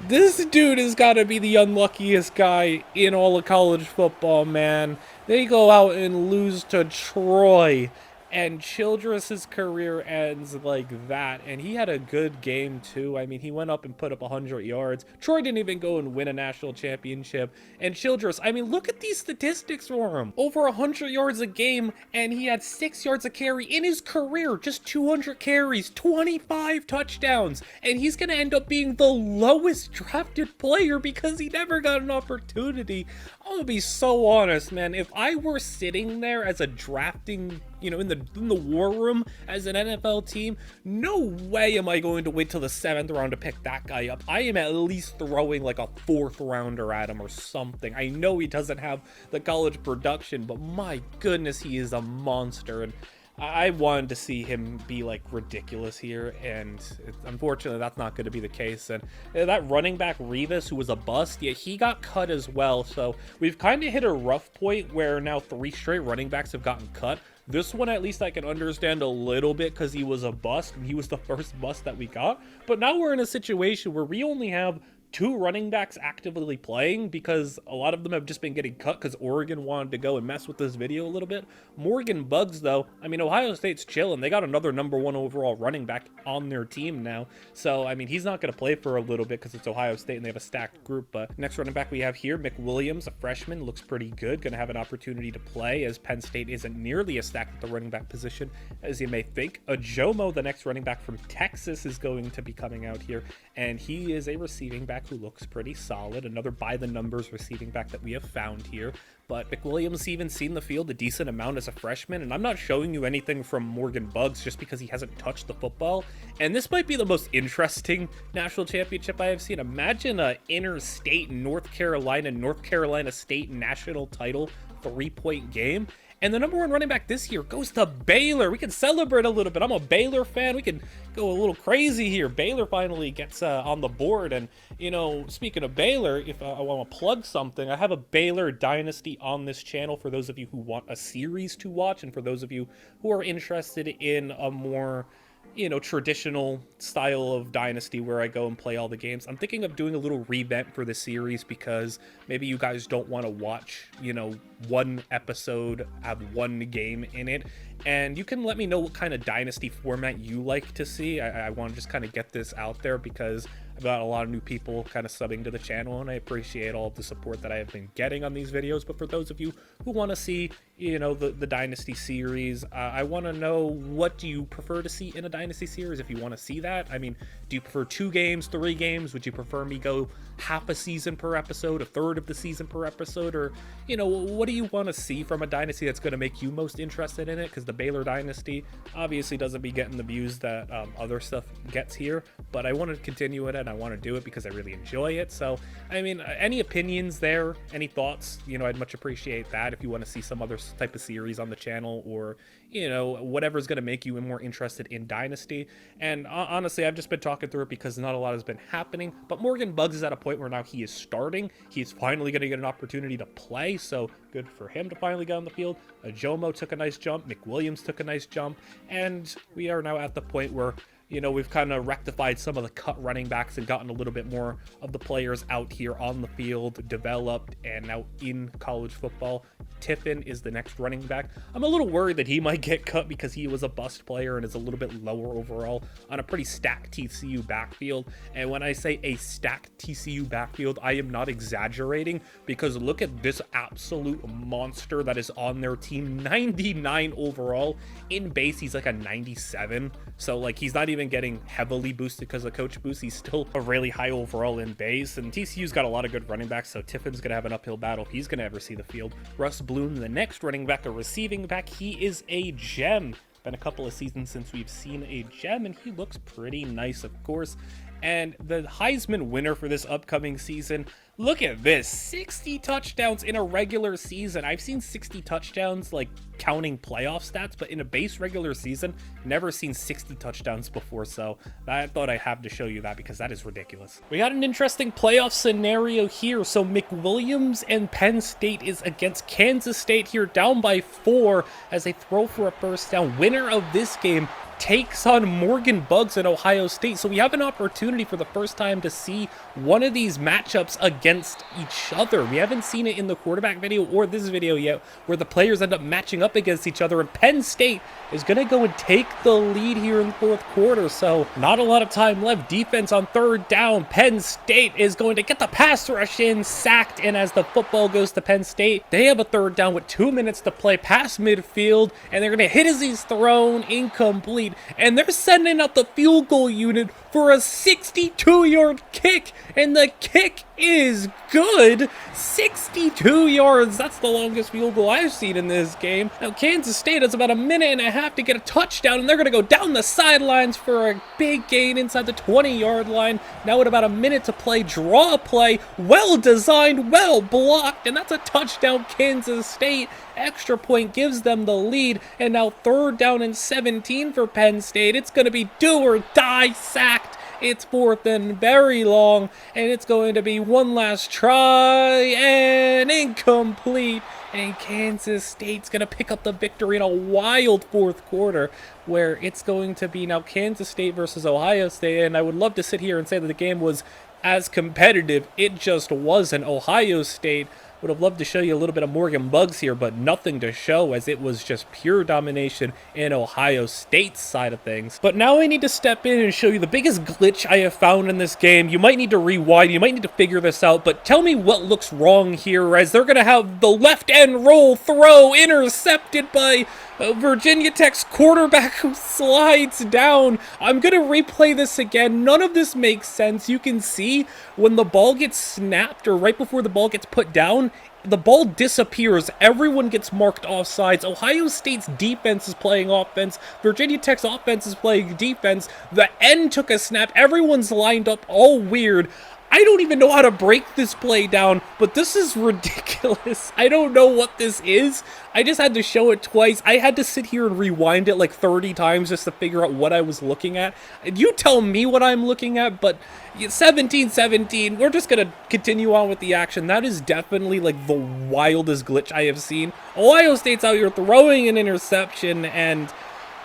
This dude has got to be the unluckiest guy in all of college football, man. They go out and lose to Troy. And Childress's career ends like that, and he had a good game too. I mean, he went up and put up 100 yards. Troy didn't even go and win a national championship. And Childress, I mean, look at these statistics for him. Over 100 yards a game, and he had 6 yards a carry in his career. Just 200 carries, 25 touchdowns. And he's going to end up being the lowest drafted player because he never got an opportunity. I'm going to be so honest, man. If I were sitting there as a drafting, you know, in the war room as an NFL team, no way am I going to wait till the 7th round to pick that guy up. I am at least throwing like a 4th rounder at him or something. I know he doesn't have the college production, but my goodness, he is a monster. And I wanted to see him be like ridiculous here, and unfortunately that's not going to be the case. And that running back Rivas, who was a bust, yeah, he got cut as well. So we've kind of hit a rough point where now 3 straight running backs have gotten cut. This one, at least I can understand a little bit because he was a bust, and he was the first bust that we got. But now we're in a situation where we only have 2 running backs actively playing because a lot of them have just been getting cut because Oregon wanted to go and mess with this video a little bit. Morgan Bugs, though, I mean, Ohio State's chilling. They got another #1 overall running back on their team now. So, I mean, he's not going to play for a little bit because it's Ohio State and they have a stacked group. But next running back we have here, McWilliams, a freshman, looks pretty good. Going to have an opportunity to play as Penn State isn't nearly as stacked at the running back position as you may think. Ajomo, the next running back from Texas, is going to be coming out here, and he is a receiving back who looks pretty solid. Another by the numbers receiving back that we have found here. But McWilliams even seen the field a decent amount as a freshman, and I'm not showing you anything from Morgan Bugs just because he hasn't touched the football. And this might be the most interesting national championship I have seen. Imagine a interstate North Carolina State national title 3-point game. And the #1 running back this year goes to Baylor. We can celebrate a little bit. I'm a Baylor fan. We can go a little crazy here. Baylor finally gets on the board. And, you know, speaking of Baylor, if I want to plug something, I have a Baylor Dynasty on this channel for those of you who want a series to watch, and for those of you who are interested in a more, you know, traditional style of Dynasty where I go and play all the games. I'm thinking of doing a little revamp for the series because maybe you guys don't want to watch, you know, one episode have one game in it. And you can let me know what kind of Dynasty format you like to see. I want to just kind of get this out there because I've got a lot of new people kind of subbing to the channel, and I appreciate all of the support that I have been getting on these videos. But for those of you who want to see, you know, the Dynasty series, I want to know, what do you prefer to see in a Dynasty series if you want to see that? I mean, do you prefer 2 games, 3 games? Would you prefer me go half a season per episode, a third of the season per episode? Or, you know, what do you want to see from a Dynasty that's going to make you most interested in it? Because the Baylor Dynasty obviously doesn't be getting the views that other stuff gets here, but I want to continue it, and I want to do it because I really enjoy it. So, I mean, any opinions there, any thoughts, you know, I'd much appreciate that. If you want to see some other type of series on the channel, or, you know, whatever's going to make you more interested in Dynasty. And honestly, I've just been talking through it because not a lot has been happening, but Morgan Bugs is at a point where now he is starting. He's finally going to get an opportunity to play, so good for him to finally get on the field. Ajomo took a nice jump, McWilliams took a nice jump, and we are now at the point where, you know, we've kind of rectified some of the cut running backs and gotten a little bit more of the players out here on the field, developed, and now in college football. Tiffin is the next running back. I'm a little worried that he might get cut because he was a bust player and is a little bit lower overall on a pretty stacked TCU backfield. And when I say a stacked TCU backfield, I am not exaggerating, because look at this absolute monster that is on their team. 99 overall. In base, he's like a 97. So, like, he's not even getting heavily boosted because of coach boost. He's still a really high overall in base. And TCU's got a lot of good running backs, so Tiffin's going to have an uphill battle if he's going to ever see the field. Russ Bloom, the next running back, a receiving back. He is a gem. Been a couple of seasons since we've seen a gem, and he looks pretty nice, of course. And the Heisman winner for this upcoming season, look at this, 60 touchdowns in a regular season. I've seen 60 touchdowns, like, counting playoff stats, but in a base regular season, never seen 60 touchdowns before, so I thought I have to show you that because that is ridiculous. We got an interesting playoff scenario here. So McWilliams and Penn State is against Kansas State here, down by 4 as they throw for a first down. Winner of this game takes on Morgan Bugs at Ohio State. So we have an opportunity for the first time to see one of these matchups against each other. We haven't seen it in the quarterback video or this video yet, where the players end up matching up against each other, and Penn State is going to go and take the lead here in the fourth quarter. So not a lot of time left. Defense on third down. Penn State is going to get the pass rush in, sacked, and as the football goes to Penn State, they have a third down with 2 minutes to play past midfield, and they're going to hit as he's thrown, incomplete, and they're sending out the field goal unit for a 62-yard kick, and the kick is good. 62 yards. That's the longest field goal I've seen in this game. Now, Kansas State has about a minute and a half to get a touchdown, and they're going to go down the sidelines for a big gain inside the 20-yard line. Now with about a minute to play, draw a play. Well designed, well blocked, and that's a touchdown, Kansas State. Extra point gives them the lead, and now third down and 17 for Penn State. It's going to be do or die, sacked. It's fourth and very long, and it's going to be one last try, and incomplete. And Kansas State's going to pick up the victory in a wild fourth quarter, where it's going to be now Kansas State versus Ohio State. And I would love to sit here and say that the game was as competitive. It just wasn't. Ohio State would have loved to show you a little bit of Morgan Bugs here, but nothing to show, as it was just pure domination in Ohio State's side of things. But now I need to step in and show you the biggest glitch I have found in this game. You might need to rewind, you might need to figure this out, but tell me what looks wrong here, as they're going to have the left end roll throw intercepted by Virginia Tech's quarterback, who slides down. I'm going to replay this again. None of this makes sense. You can see when the ball gets snapped, or right before the ball gets put down, the ball disappears. Everyone gets marked offsides. Ohio State's defense is playing offense. Virginia Tech's offense is playing defense. The end took a snap. Everyone's lined up all weird. I don't even know how to break this play down, but this is ridiculous. I don't know what this is. I just had to show it twice. I had to sit here and rewind it like 30 times just to figure out what I was looking at. You tell me what I'm looking at, but 17-17, we're just going to continue on with the action. That is definitely like the wildest glitch I have seen. Ohio State's out here throwing an interception, and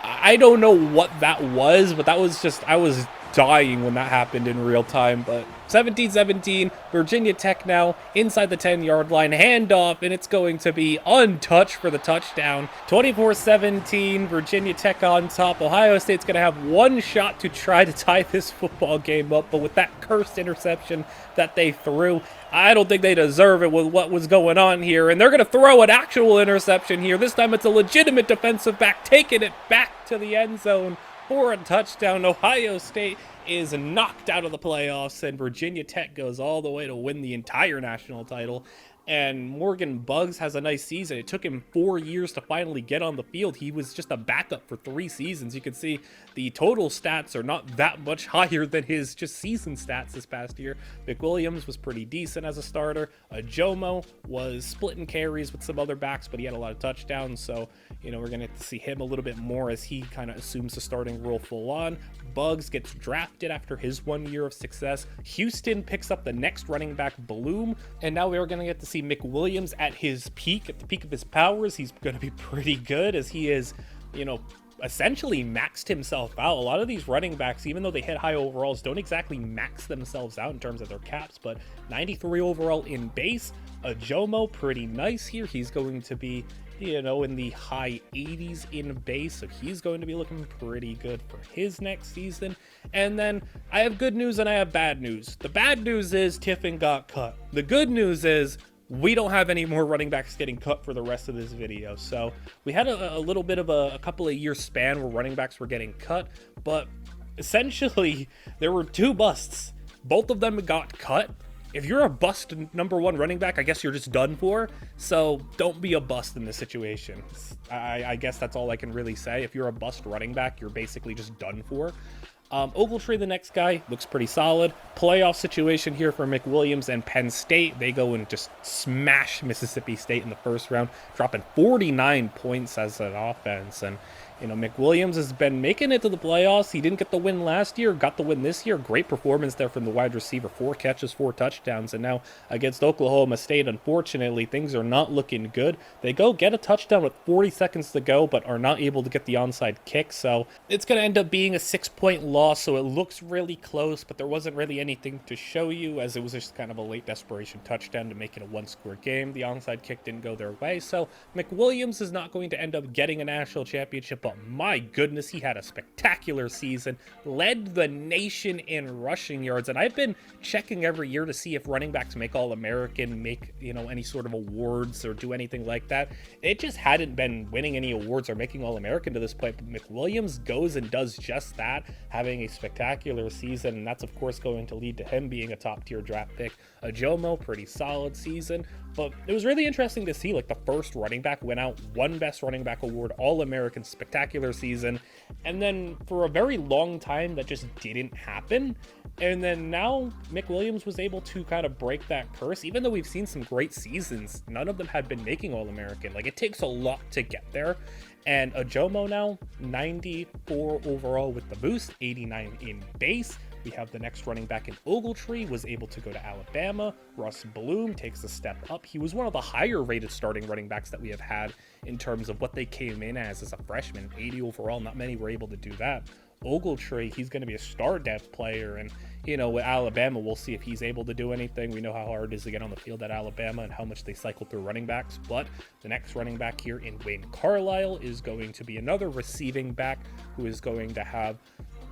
I don't know what that was, but that was just, I was dying when that happened in real time. But 17-17, Virginia Tech now inside the 10-yard line, handoff, and it's going to be untouched for the touchdown. 24-17, Virginia Tech on top. Ohio State's going to have one shot to try to tie this football game up, but with that cursed interception that they threw, I don't think they deserve it with what was going on here, and they're going to throw an actual interception here. This time it's a legitimate defensive back taking it back to the end zone for a touchdown. Ohio State is knocked out of the playoffs, and Virginia Tech goes all the way to win the entire national title. And Morgan Bugs has a nice season. It took him 4 years to finally get on the field. He was just a backup for 3 seasons. You can see the total stats are not that much higher than his just season stats this past year. McWilliams was pretty decent as a starter. Jomo was splitting carries with some other backs, but he had a lot of touchdowns. So, you know, we're going to see him a little bit more as he kind of assumes the starting role full on. Bugs gets drafted after his 1 year of success. Houston picks up the next running back, Bloom, and now we're going to get to see McWilliams at his peak, at the peak of his powers. He's going to be pretty good, as he is, you know, essentially maxed himself out. A lot of these running backs, even though they hit high overalls, don't exactly max themselves out in terms of their caps, but 93 overall in base. Jomo, pretty nice here. He's going to be, you know, in the high 80s in base, so he's going to be looking pretty good for his next season. And then I have good news and I have bad news. The bad news is Tiffin got cut. The good news is we don't have any more running backs getting cut for the rest of this video. So we had a little bit of a couple of year span where running backs were getting cut, but essentially there were 2 busts. Both of them got cut. If you're a bust number 1 running back, I guess you're just done for. So don't be a bust in this situation. I guess that's all I can really say. If you're a bust running back, you're basically just done for. Ogletree, the next guy, looks pretty solid. Playoff situation here for McWilliams and Penn State. They go and just smash Mississippi State in the first round, dropping 49 points as an offense. And, You know, McWilliams has been making it to the playoffs. He didn't get the win last year, got the win this year. Great performance there from the wide receiver. 4 catches, 4 touchdowns. And now against Oklahoma State, unfortunately, things are not looking good. They go get a touchdown with 40 seconds to go, but are not able to get the onside kick. So it's going to end up being a 6-point loss. So it looks really close, but there wasn't really anything to show you, as it was just kind of a late desperation touchdown to make it a 1-score game. The onside kick didn't go their way. So McWilliams is not going to end up getting a national championship, but my goodness, he had a spectacular season, led the nation in rushing yards. And I've been checking every year to see if running backs make All-American, make, you know, any sort of awards or do anything like that. It just hadn't been winning any awards or making All-American to this point, but McWilliams goes and does just that, having a spectacular season, and that's of course going to lead to him being a top-tier draft pick. Jomo, pretty solid season, but it was really interesting to see, like, the first running back went out, won Best Running Back Award, All-American, spectacular season, and then for a very long time that just didn't happen. And then now McWilliams was able to kind of break that curse. Even though we've seen some great seasons, none of them had been making All-American. Like, it takes a lot to get there. And Jomo now, 94 overall with the boost, 89 in base. We have the next running back in Ogletree, was able to go to Alabama. Russ Bloom takes a step up. He was one of the higher rated starting running backs that we have had in terms of what they came in as a freshman. 80 overall, not many were able to do that. Ogletree, he's going to be a star depth player, and you know, with Alabama, we'll see if he's able to do anything. We know how hard it is to get on the field at Alabama and how much they cycle through running backs, but the next running back here in Wayne Carlisle is going to be another receiving back who is going to have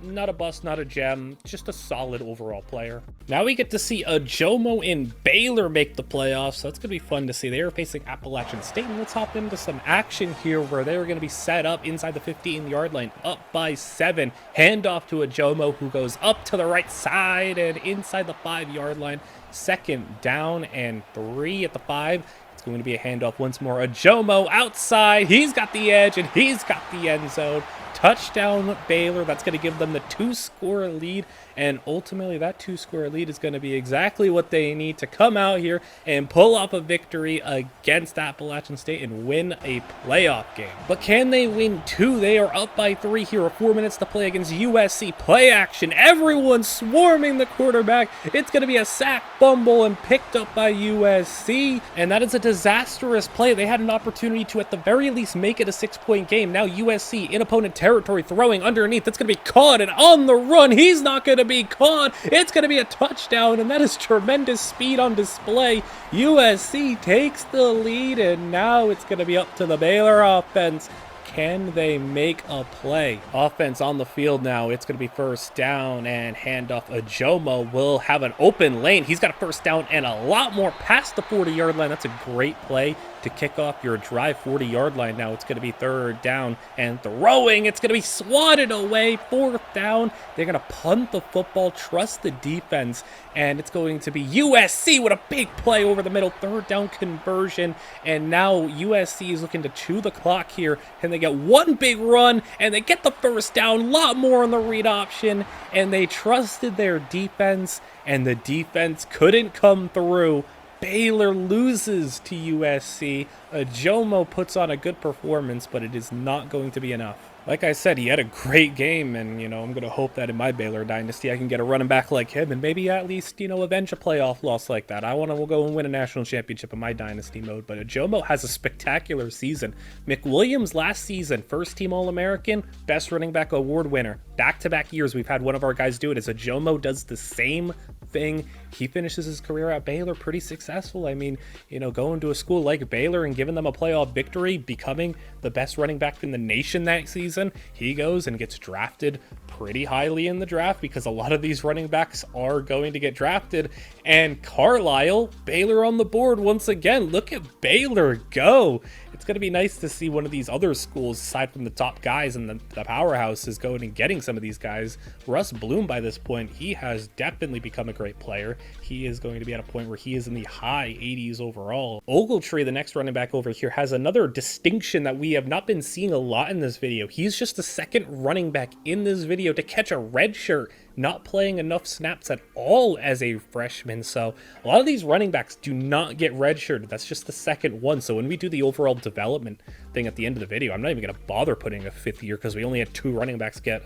not a bust, not a gem, just a solid overall player. Now we get to see Jomo and Baylor make the playoffs, so that's going to be fun to see. They are facing Appalachian State, and let's hop into some action here where they're going to be set up inside the 15-yard line, up by 7. Handoff to Jomo, who goes up to the right side and inside the 5-yard line. 2nd down and 3 at the 5. It's going to be a handoff once more. Jomo outside. He's got the edge, and he's got the end zone. Touchdown Baylor. That's going to give them the 2-score lead, and ultimately that 2-score lead is going to be exactly what they need to come out here and pull off a victory against Appalachian State and win a playoff game. But can they win 2? They are up by 3 here with 4 minutes to play against USC. Play action. Everyone swarming the quarterback. It's going to be a sack, fumble, and picked up by USC, and that is a disastrous play. They had an opportunity to at the very least make it a 6-point game. Now USC in opponent territory, throwing underneath. That's going to be caught, and on the run, he's not going to be caught. It's going to be a touchdown, and that is tremendous speed on display. USC takes the lead, and now it's going to be up to the Baylor offense. Can they make a play? Offense on the field now. It's going to be 1st down, and handoff. Jomo will have an open lane. He's got a 1st down and a lot more past the 40-yard line. That's a great play to kick off your drive. 40-yard line now. It's going to be 3rd down and throwing. It's going to be swatted away. 4th down. They're going to punt the football, trust the defense, and it's going to be USC with a big play over the middle. 3rd down conversion, and now USC is looking to chew the clock here, and they get one big run, and they get the 1st down. A lot more on the read option, and they trusted their defense, and the defense couldn't come through. Baylor loses to USC. Jomo puts on a good performance, but it is not going to be enough. Like I said, he had a great game, and, you know, I'm going to hope that in my Baylor dynasty I can get a running back like him and maybe at least, you know, avenge a playoff loss like that. I want to go and win a national championship in my dynasty mode, but Jomo has a spectacular season. McWilliams last season, 1st-team All-American, Best Running Back Award winner. Back-to-back years we've had one of our guys do it. As Jomo does the same thing. He finishes his career at Baylor pretty successful. I mean, you know, going to a school like Baylor and giving them a playoff victory, becoming the best running back in the nation that season, he goes and gets drafted pretty highly in the draft because a lot of these running backs are going to get drafted. And Carlisle, Baylor on the board once again. Look at Baylor go. It's going to be nice to see one of these other schools, aside from the top guys and the powerhouses, going and getting some of these guys. Russ Bloom, by this point, he has definitely become a great player. He is going to be at a point where he is in the high 80s overall. Ogletree, the next running back over here, has another distinction that we have not been seeing a lot in this video. He's just the 2nd running back in this video video to catch a red shirt, not playing enough snaps at all as a freshman. So a lot of these running backs do not get redshirted. That's just the second one. So when we do the overall development thing at the end of the video, I'm not even going to bother putting a 5th year because we only had 2 running backs get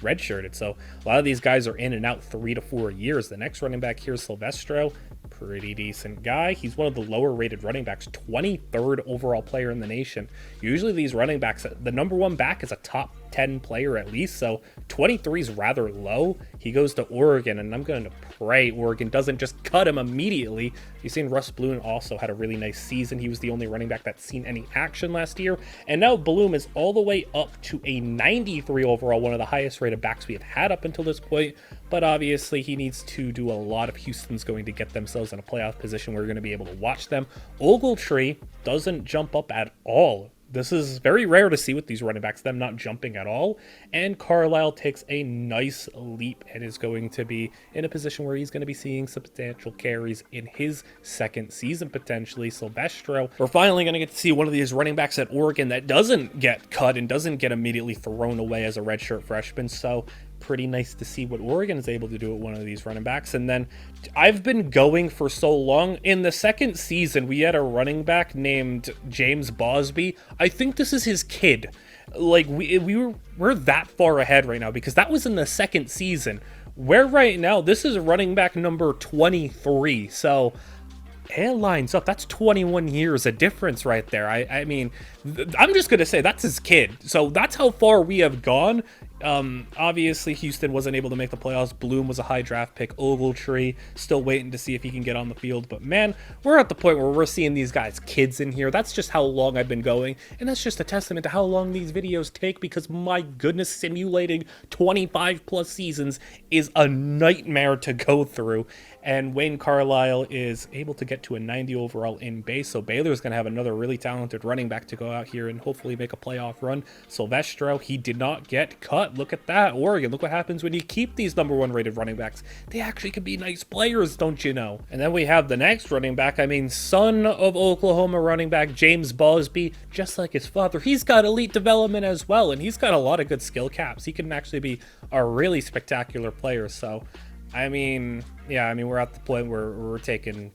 redshirted. So a lot of these guys are in and out 3 to 4 years. The next running back here is Silvestro. Pretty decent guy. He's one of the lower rated running backs, 23rd overall player in the nation. Usually these running backs, the number 1 back is a top 10 player at least, so 23 is rather low. He goes to Oregon, and I'm going to pray Oregon doesn't just cut him immediately. You've seen Russ Bloom also had a really nice season. He was the only running back that's seen any action last year, and now Bloom is all the way up to a 93 overall, one of the highest rated backs we have had up until this point. But obviously he needs to do a lot of Houston's going to get themselves in a playoff position where we're going to be able to watch them. Ogletree doesn't jump up at all. This is very rare to see with these running backs, them not jumping at all. And Carlisle takes a nice leap and is going to be in a position where he's going to be seeing substantial carries in his second season, potentially. Silvestro, we're finally going to get to see one of these running backs at Oregon that doesn't get cut and doesn't get immediately thrown away as a redshirt freshman. So pretty nice to see what Oregon is able to do with one of these running backs. And then I've been going for so long. In the second season, we had a running back named James Bosby. I think this is his kid. Like we're that far ahead right now because that was in the second season. Where right now, this is running back number 23. So it lines up. That's 21 years of difference right there. I mean, I'm just going to say that's his kid. So that's how far we have gone. Obviously Houston wasn't able to make the playoffs. Bloom was a high draft pick. Ogletree still waiting to see if he can get on the field, but man, we're at the point where we're seeing these guys kids in here. That's just how long I've been going, and that's just a testament to how long these videos take, because my goodness, simulating 25 plus seasons is a nightmare to go through. And Wayne Carlisle is able to get to a 90 overall in base, so Baylor's going to have another really talented running back to go out here and hopefully make a playoff run. Silvestro, he did not get cut. Look at that. Oregon, look what happens when you keep these number 1 rated running backs. They actually can be nice players, don't you know? And then we have the next running back, son of Oklahoma running back James Bosby, just like his father. He's got elite development as well, and he's got a lot of good skill caps. He can actually be a really spectacular player. So we're at the point where we're taking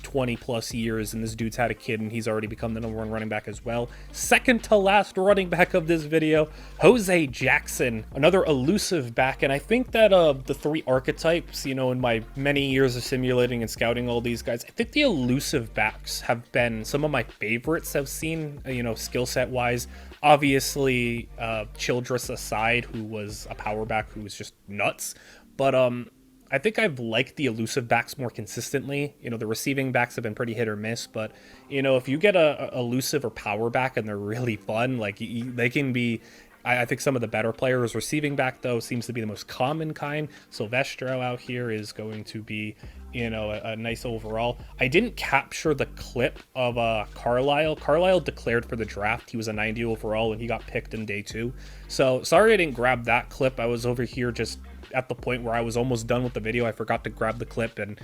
20 plus years, and this dude's had a kid, and he's already become the number 1 running back as well. Second to last running back of this video, Jose Jackson, another elusive back. And I think that the 3 archetypes, in my many years of simulating and scouting all these guys, I think the elusive backs have been some of my favorites I've seen, skill set wise. Obviously, Childress aside, who was a power back who was just nuts, but I think I've liked the elusive backs more consistently. The receiving backs have been pretty hit or miss, but if you get a elusive or power back and they're really fun, like they can be. I think some of the better players. Receiving back, though, seems to be the most common kind. Silvestro out here is going to be, a nice overall. I didn't capture the clip of Carlisle. Carlisle declared for the draft. He was a 90 overall, and he got picked in day 2. So sorry I didn't grab that clip. I was over here just at the point where I was almost done with the video. I forgot to grab the clip, and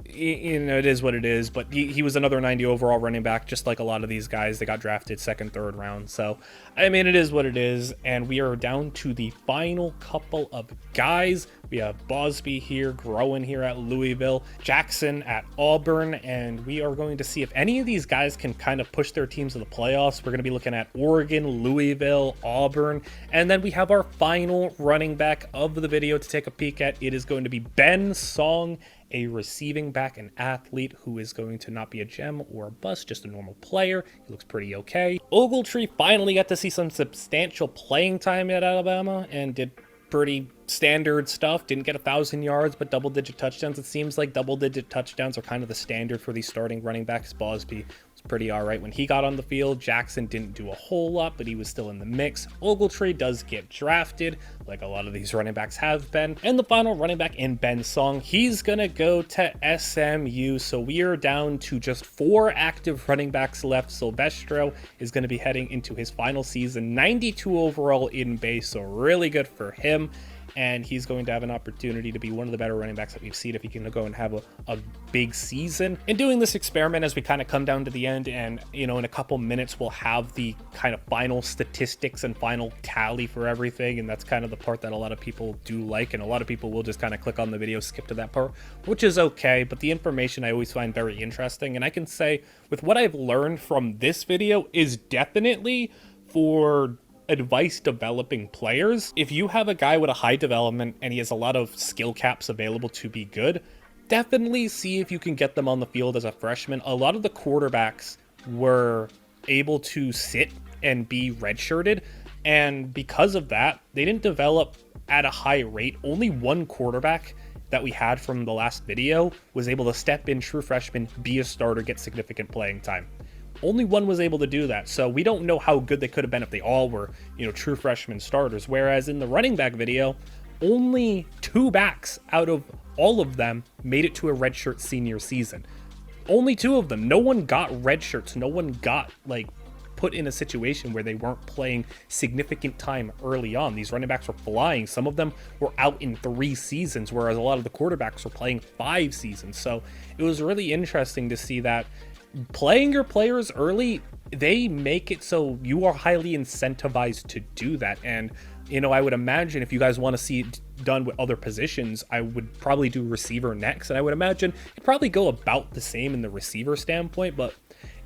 it is what it is. But he was another 90 overall running back, just like a lot of these guys. They got drafted 2nd, 3rd round. So it is what it is. And we are down to the final couple of guys. We have Bosby here, growing here at Louisville, Jackson at Auburn, and we are going to see if any of these guys can kind of push their teams to the playoffs. We're going to be looking at Oregon, Louisville, Auburn, and then we have our final running back of the video to take a peek at. It is going to be Ben Song, a receiving back, an athlete who is going to not be a gem or a bust, just a normal player. He looks pretty okay. Ogletree finally got to see some substantial playing time at Alabama and did pretty standard stuff. Didn't get 1,000 yards, but double-digit touchdowns. It seems like double-digit touchdowns are kind of the standard for these starting running backs. Bosby was pretty all right when he got on the field. Jackson didn't do a whole lot, but he was still in the mix. Ogletree does get drafted, like a lot of these running backs have been. And the final running back in Ben Song, he's going to go to SMU. So we are down to just 4 active running backs left. Silvestro is going to be heading into his final season, 92 overall in base, so really good for him. and he's going to have an opportunity to be one of the better running backs that we've seen if he can go and have a big season. In doing this experiment, as we kind of come down to the end, and in a couple minutes we'll have the kind of final statistics and final tally for everything, and that's kind of the part that a lot of people do like, and a lot of people will just kind of click on the video, skip to that part, which is okay. But the information I always find very interesting, and I can say with what I've learned from this video is definitely for advice developing players. If you have a guy with a high development and he has a lot of skill caps available to be good, definitely see if you can get them on the field as a freshman. A lot of the quarterbacks were able to sit and be redshirted, and because of that, they didn't develop at a high rate. Only one quarterback that we had from the last video was able to step in, true freshman, be a starter, get significant playing time. Only one was able to do that, so we don't know how good they could have been if they all were, true freshman starters. Whereas in the running back video, only 2 backs out of all of them made it to a redshirt senior season. Only 2 of them. No one got redshirts. No one got put in a situation where they weren't playing significant time early on. These running backs were flying. Some of them were out in 3 seasons, whereas a lot of the quarterbacks were playing 5 seasons. So it was really interesting to see that playing your players early, they make it so you are highly incentivized to do that. And I would imagine if you guys want to see it done with other positions, I would probably do receiver next, and I would imagine it'd probably go about the same in the receiver standpoint. But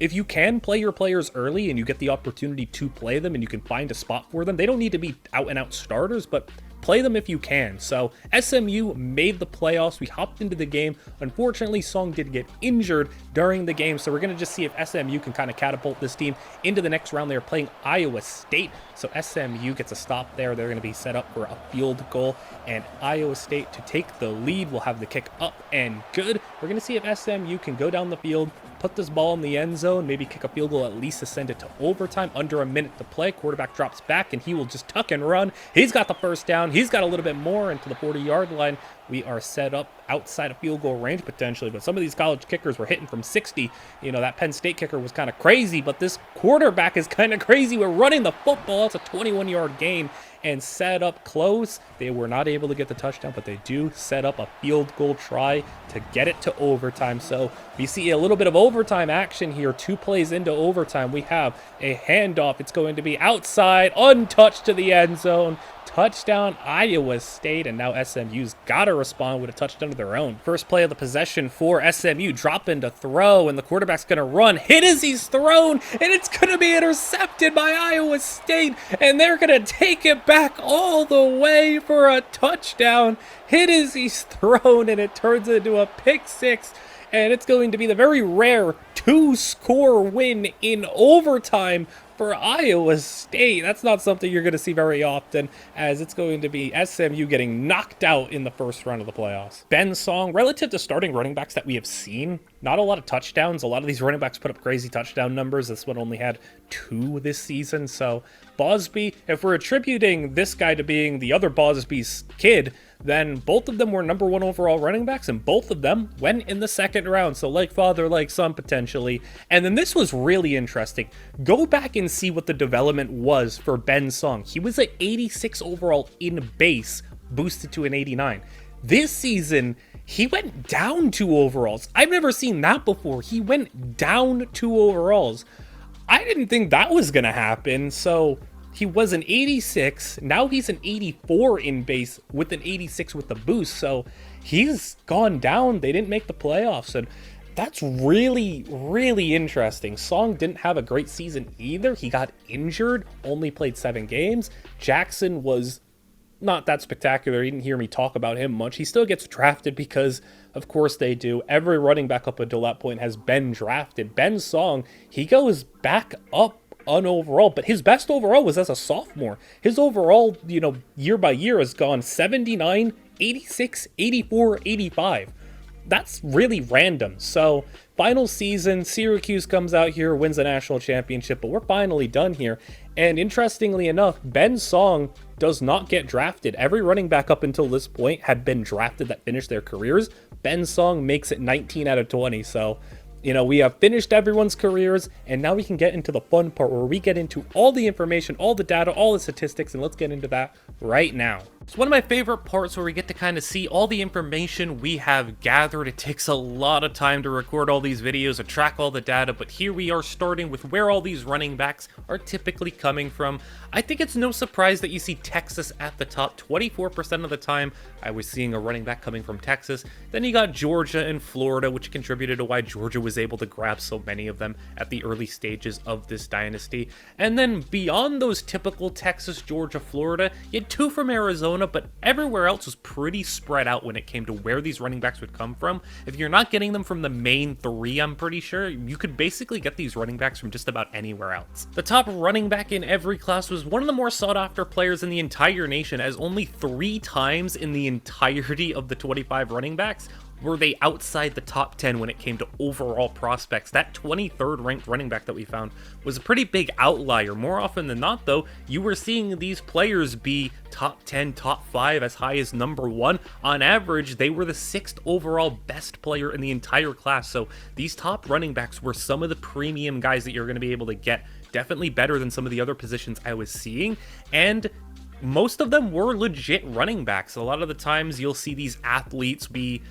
if you can play your players early and you get the opportunity to play them and you can find a spot for them, they don't need to be out and out starters, but play them if you can. So SMU made the playoffs. We hopped into the game. Unfortunately, Song did get injured during the game, so we're going to just see if SMU can kind of catapult this team into the next round. They're playing Iowa State, so SMU gets a stop there. They're going to be set up for a field goal, and Iowa State to take the lead. Will have the kick up and good. We're going to see if SMU can go down the field, put this ball in the end zone, maybe kick a field goal, at least to send it to overtime. Under a minute to play. Quarterback drops back, and he will just tuck and run. He's got the first down. He's got a little bit more into the 40-yard line. We are set up outside of field goal range potentially, but some of these college kickers were hitting from 60. That Penn State kicker was kind of crazy, but this quarterback is kind of crazy. We're running the football. It's a 21-yard gain and set up close. They were not able to get the touchdown, but they do set up a field goal try to get it to overtime. So we see a little bit of overtime action here. 2 plays into overtime. We have a handoff. It's going to be outside, untouched to the end zone. Touchdown Iowa State, and now SMU's got to respond with a touchdown of their own. First play of the possession for SMU, drop in to throw, and the quarterback's going to run. Hit as he's thrown, and it's going to be intercepted by Iowa State, and they're going to take it back all the way for a touchdown. Hit as he's thrown, and it turns into a pick 6. And it's going to be the very rare 2-score win in overtime for Iowa State. That's not something you're going to see very often, as it's going to be SMU getting knocked out in the first round of the playoffs. Ben Song, relative to starting running backs that we have seen, not a lot of touchdowns. A lot of these running backs put up crazy touchdown numbers. This one only had 2 this season. So Bosby, if we're attributing this guy to being the other Bosby's kid, then both of them were number 1 overall running backs, and both of them went in the second round. So like father, like son, potentially. And then this was really interesting. Go back and see what the development was for Ben Song. He was at 86 overall in base, boosted to an 89. This season, he went down 2 overalls. I've never seen that before. He went down 2 overalls. I didn't think that was going to happen, so he was an 86, now he's an 84 in base with an 86 with the boost, so he's gone down. They didn't make the playoffs, and that's really, really interesting. Song didn't have a great season either. He got injured, only played 7 games. Jackson was not that spectacular. You didn't hear me talk about him much. He still gets drafted because, of course, they do. Every running back up until that point has been drafted. Ben Song, he goes back up on overall, but his best overall was as a sophomore. His overall, year by year has gone 79, 86, 84, 85. That's really random. So final season, Syracuse comes out here, wins the national championship, but we're finally done here. And interestingly enough, Ben Song does not get drafted. Every running back up until this point had been drafted that finished their careers. Ben Song makes it 19 out of 20. So, we have finished everyone's careers, and now we can get into the fun part where we get into all the information, all the data, all the statistics, and let's get into that right now. It's one of my favorite parts where we get to kind of see all the information we have gathered. It takes a lot of time to record all these videos and track all the data, but here we are starting with where all these running backs are typically coming from. I think it's no surprise that you see Texas at the top. 24% of the time I was seeing a running back coming from Texas. Then you got Georgia and Florida, which contributed to why Georgia was able to grab so many of them at the early stages of this dynasty. And then beyond those typical Texas, Georgia, Florida, you had 2 from Arizona, but everywhere else was pretty spread out when it came to where these running backs would come from. If you're not getting them from the main 3, I'm pretty sure, you could basically get these running backs from just about anywhere else. The top running back in every class was one of the more sought after players in the entire nation, as only 3 times in the entirety of the 25 running backs were they outside the top 10 when it came to overall prospects. That 23rd ranked running back that we found was a pretty big outlier. More often than not, though, you were seeing these players be top 10, top 5, as high as number 1. On average, they were the 6th overall best player in the entire class. So these top running backs were some of the premium guys that you're going to be able to get. Definitely better than some of the other positions I was seeing. And most of them were legit running backs. A lot of the times you'll see these athletes be,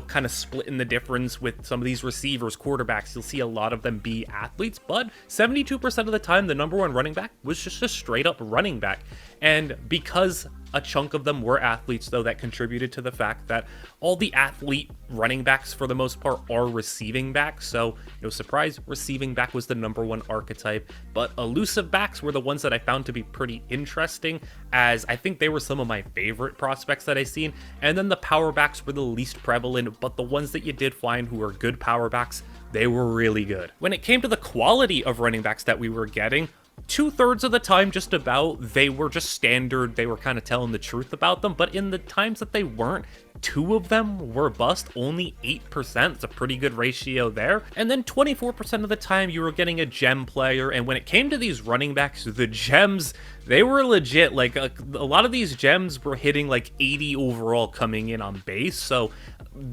kind of splitting the difference with some of these receivers, quarterbacks. You'll see a lot of them be athletes, but 72% of the time, the number 1 running back was just a straight up running back. And because a chunk of them were athletes, though, that contributed to the fact that all the athlete running backs, for the most part, are receiving backs. So, no surprise, receiving back was the number 1 archetype. But elusive backs were the ones that I found to be pretty interesting, as I think they were some of my favorite prospects that I've seen. And then the power backs were the least prevalent, but the ones that you did find who were good power backs, they were really good. When it came to the quality of running backs that we were getting, 2/3 of the time, just about, they were just standard. They were kind of telling the truth about them, but in the times that they weren't, 2 of them were bust, only 8%. It's a pretty good ratio there. And then 24% of the time you were getting a gem player. And when it came to these running backs, the gems, they were legit. Like a lot of these gems were hitting like 80 overall coming in on base. So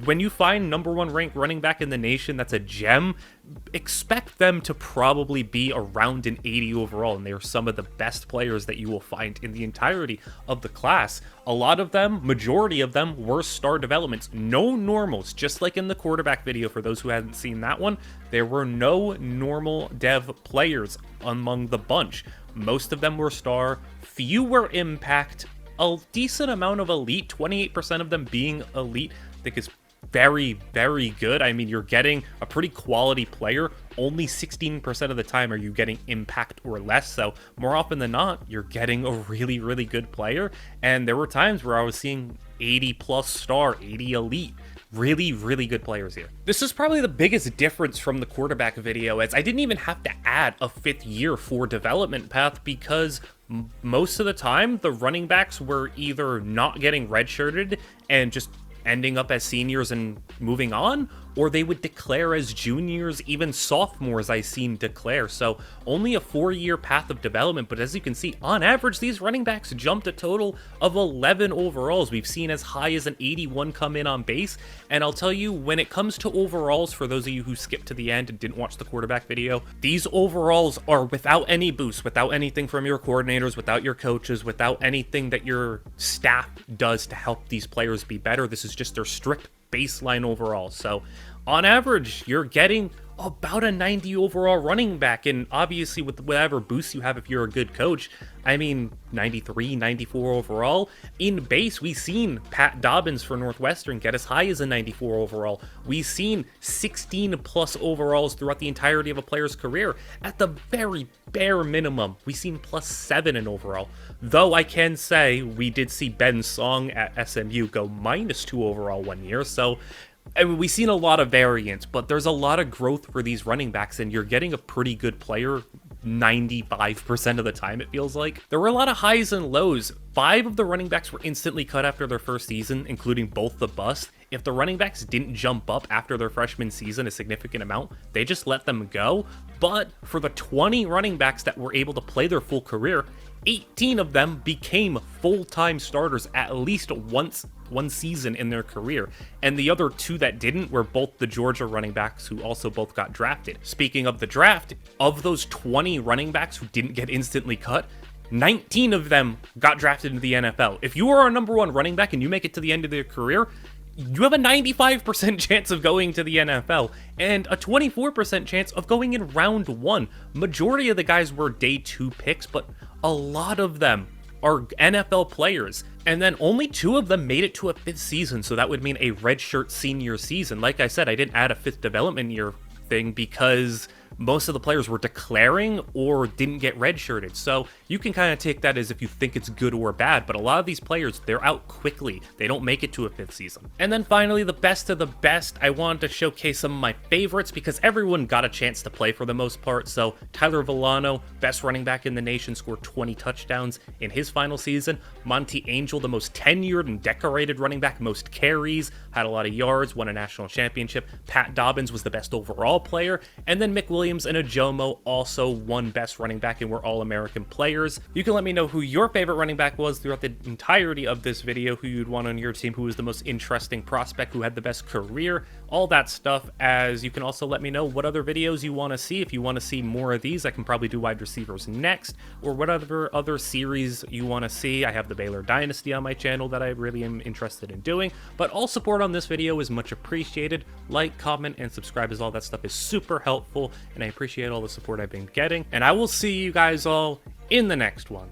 when you find number 1 ranked running back in the nation that's a gem, expect them to probably be around an 80 overall, and they are some of the best players that you will find in the entirety of the class. A lot of them, majority of them, were star developments. No normals, just like in the quarterback video. For those who hadn't seen that one, there were no normal dev players among the bunch. Most of them were star, few were impact, a decent amount of elite, 28% of them being elite. I think is very, very good. I mean, you're getting a pretty quality player. Only 16% of the time are you getting impact or less. So more often than not, you're getting a really, really good player. And there were times where I was seeing 80 plus star, 80 elite. Really, really good players here. This is probably the biggest difference from the quarterback video, as I didn't even have to add a 5th year for development path, because most of the time the running backs were either not getting redshirted and just ending up as seniors and moving on, or they would declare as juniors, even sophomores I seen declare. So only a 4-year path of development, but as you can see, on average, these running backs jumped a total of 11 overalls. We've seen as high as an 81 come in on base, and I'll tell you, when it comes to overalls, for those of you who skipped to the end and didn't watch the quarterback video, these overalls are without any boost, without anything from your coordinators, without your coaches, without anything that your staff does to help these players be better. This is just their strict baseline overall. So on average, you're getting about a 90 overall running back, and obviously with whatever boost you have if you're a good coach, I mean 93, 94 overall. In base, we've seen Pat Dobbins for Northwestern get as high as a 94 overall. We've seen 16 plus overalls throughout the entirety of a player's career. At the very bare minimum, we've seen +7 in overall. Though I can say we did see Ben Song at SMU go -2 overall one year, so I mean, we've seen a lot of variance, but there's a lot of growth for these running backs, and you're getting a pretty good player 95% of the time, it feels like. There were a lot of highs and lows. 5 of the running backs were instantly cut after their first season, including both the bust. If the running backs didn't jump up after their freshman season a significant amount, they just let them go. But for the 20 running backs that were able to play their full career, 18 of them became full-time starters at least once one season in their career, and the other 2 that didn't were both the Georgia running backs, who also both got drafted. Speaking of the draft, of those 20 running backs who didn't get instantly cut, 19 of them got drafted into the NFL. If you are a number 1 running back and you make it to the end of your career, you have a 95% chance of going to the NFL and a 24% chance of going in round 1. Majority of the guys were day 2 picks, but a lot of them are NFL players. And then only 2 of them made it to a 5th season, so that would mean a redshirt senior season. Like I said, I didn't add a 5th development year thing because most of the players were declaring or didn't get redshirted. So you can kind of take that as if you think it's good or bad, but a lot of these players, they're out quickly. They don't make it to a 5th season. And then finally, the best of the best, I wanted to showcase some of my favorites because everyone got a chance to play for the most part. So Tyler Villano, best running back in the nation, scored 20 touchdowns in his final season. Monty Angel, the most tenured and decorated running back, most carries, had a lot of yards, won a national championship. Pat Dobbins was the best overall player. And then Mick Williams and Ajomo also won best running back and were all-American players. You can let me know who your favorite running back was throughout the entirety of this video, who you'd want on your team, who was the most interesting prospect, who had the best career, all that stuff. As you can also let me know what other videos you want to see. If you want to see more of these, I can probably do wide receivers next, or whatever other series you want to see. I have the Baylor Dynasty on my channel that I really am interested in doing, but all support on this video is much appreciated. Like, comment, and subscribe, as all that stuff is super helpful, and I appreciate all the support I've been getting, and I will see you guys all in the next one.